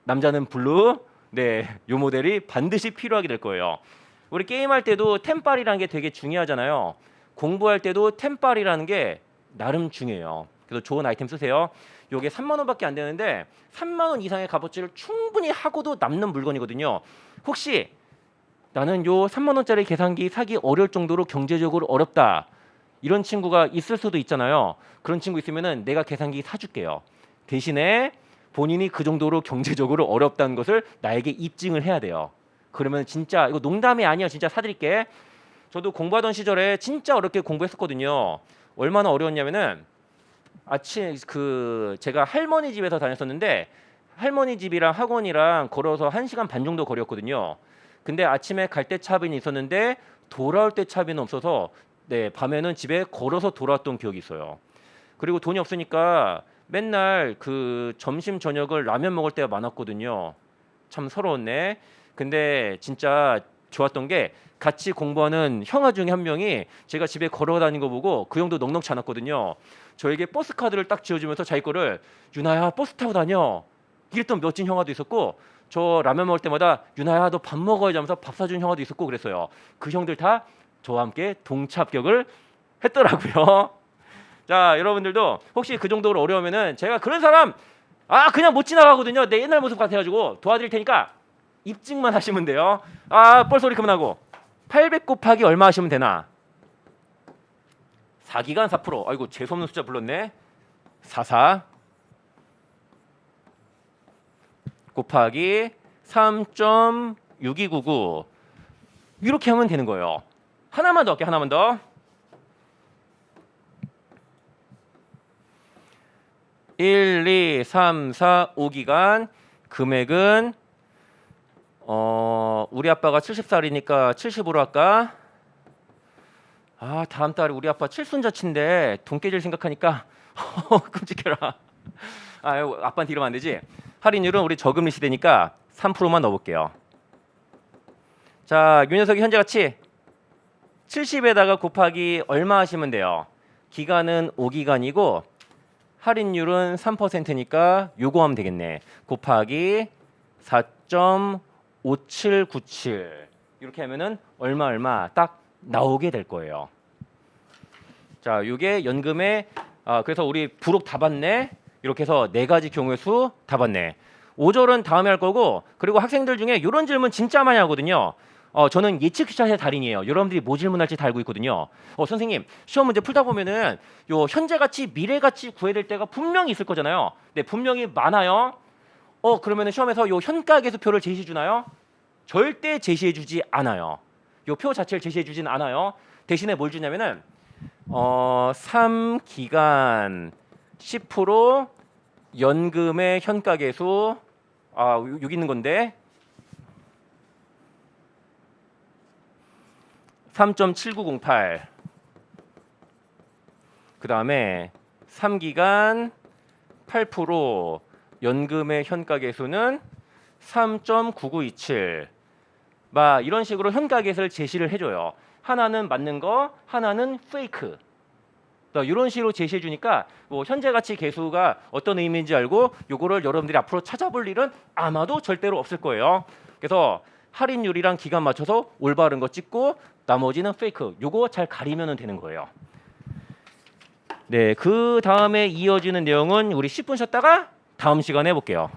S1: 남자는 블루, 네, 요 모델이 반드시 필요하게 될 거예요. 우리 게임할 때도 템빨이라는 게 되게 중요하잖아요. 공부할 때도 템빨이라는 게 나름 중요해요. 그래서 좋은 아이템 쓰세요. 요게 3만 원밖에 안 되는데 3만 원 이상의 값어치를 충분히 하고도 남는 물건이거든요. 혹시 나는 요 3만 원짜리 계산기 사기 어려울 정도로 경제적으로 어렵다, 이런 친구가 있을 수도 있잖아요. 그런 친구 있으면은 내가 계산기 사줄게요. 대신에 본인이 그 정도로 경제적으로 어렵다는 것을 나에게 입증을 해야 돼요. 그러면 진짜 이거 농담이 아니야. 진짜 사드릴게. 저도 공부하던 시절에 진짜 어렵게 공부했었거든요. 얼마나 어려웠냐면은 아침 제가 할머니 집에서 다녔었는데 할머니 집이랑 학원이랑 걸어서 1시간 반 정도 거리였거든요. 근데 아침에 갈 때 차비는 있었는데 돌아올 때 차비는 없어서 네, 밤에는 집에 걸어서 돌아왔던 기억이 있어요. 그리고 돈이 없으니까 맨날 점심 저녁을 라면 먹을 때가 많았거든요. 참 서러웠네. 근데 진짜 좋았던 게 같이 공부하는 형아 중에 한 명이 제가 집에 걸어 다니는 거 보고 그 형도 넉넉치 않았거든요. 저에게 버스 카드를 딱 지어주면서 자기 거를 유나야 버스 타고 다녀 이랬던 멋진 형아도 있었고, 저 라면 먹을 때마다 유나야 너 밥 먹어야지 하면서 밥 사준 형아도 있었고 그랬어요. 그 형들 다 저와 함께 동차 합격을 했더라고요. 자, 여러분들도 혹시 그 정도로 어려우면은 제가 그런 사람 그냥 못 지나가거든요. 내 옛날 모습 같아가지고 도와드릴 테니까 입증만 하시면 돼요. 뻘소리 그만하고 800 곱하기 얼마 하시면 되나? 4기간 4%. 아이고 재수없는 숫자 불렀네. 44 곱하기 3.6299 이렇게 하면 되는 거예요. 하나만 더 할게요. 하나만 더. 1, 2, 3, 4, 5기간 금액은 우리 아빠가 70살이니까 70으로 할까? 다음 달에 우리 아빠 칠순자치인데 돈 깨질 생각하니까 끔찍해라. 아빠한테 이러면 안 되지. 할인율은 우리 저금리 시대니까 3%만 넣어볼게요. 자, 요 녀석이 현재 가치 70에다가 곱하기 얼마 하시면 돼요. 기간은 5기간이고 할인율은 3%니까 요거 하면 되겠네. 곱하기 4.5797 이렇게 하면은 얼마 딱 나오게 될 거예요. 자, 요게 연금의 그래서 우리 부록 다 봤네. 이렇게 해서 4가지 경우의 수 다 봤네. 5절은 다음에 할 거고, 그리고 학생들 중에 이런 질문 진짜 많이 하거든요. 저는 예측샷의 달인이에요. 여러분들이 뭐 질문할지 다 알고 있거든요. 선생님 시험 문제 풀다 보면은 요 현재 가치 미래 가치 구해야 될 때가 분명히 있을 거잖아요. 네, 분명히 많아요. 그러면은 시험에서 요 현가계수표를 제시해 주나요? 절대 제시해 주지 않아요. 요 표 자체를 제시해 주진 않아요. 대신에 뭘 주냐면은 3기간 10% 연금의 현가계수 여기 있는 건데 3.7908 그 다음에 3기간 8% 연금의 현가계수는 3.9927 이런 식으로 현가계수를 제시를 해줘요. 하나는 맞는 거, 하나는 페이크. 이런 식으로 제시해 주니까 뭐 현재 가치 계수가 어떤 의미인지 알고 요거를 여러분들이 앞으로 찾아볼 일은 아마도 절대로 없을 거예요. 그래서 할인율이랑 기간 맞춰서 올바른 거 찍고 나머지는 페이크. 요거 잘 가리면 되는 거예요. 네, 그 다음에 이어지는 내용은 우리 10분 쉬었다가 다음 시간에 해볼게요.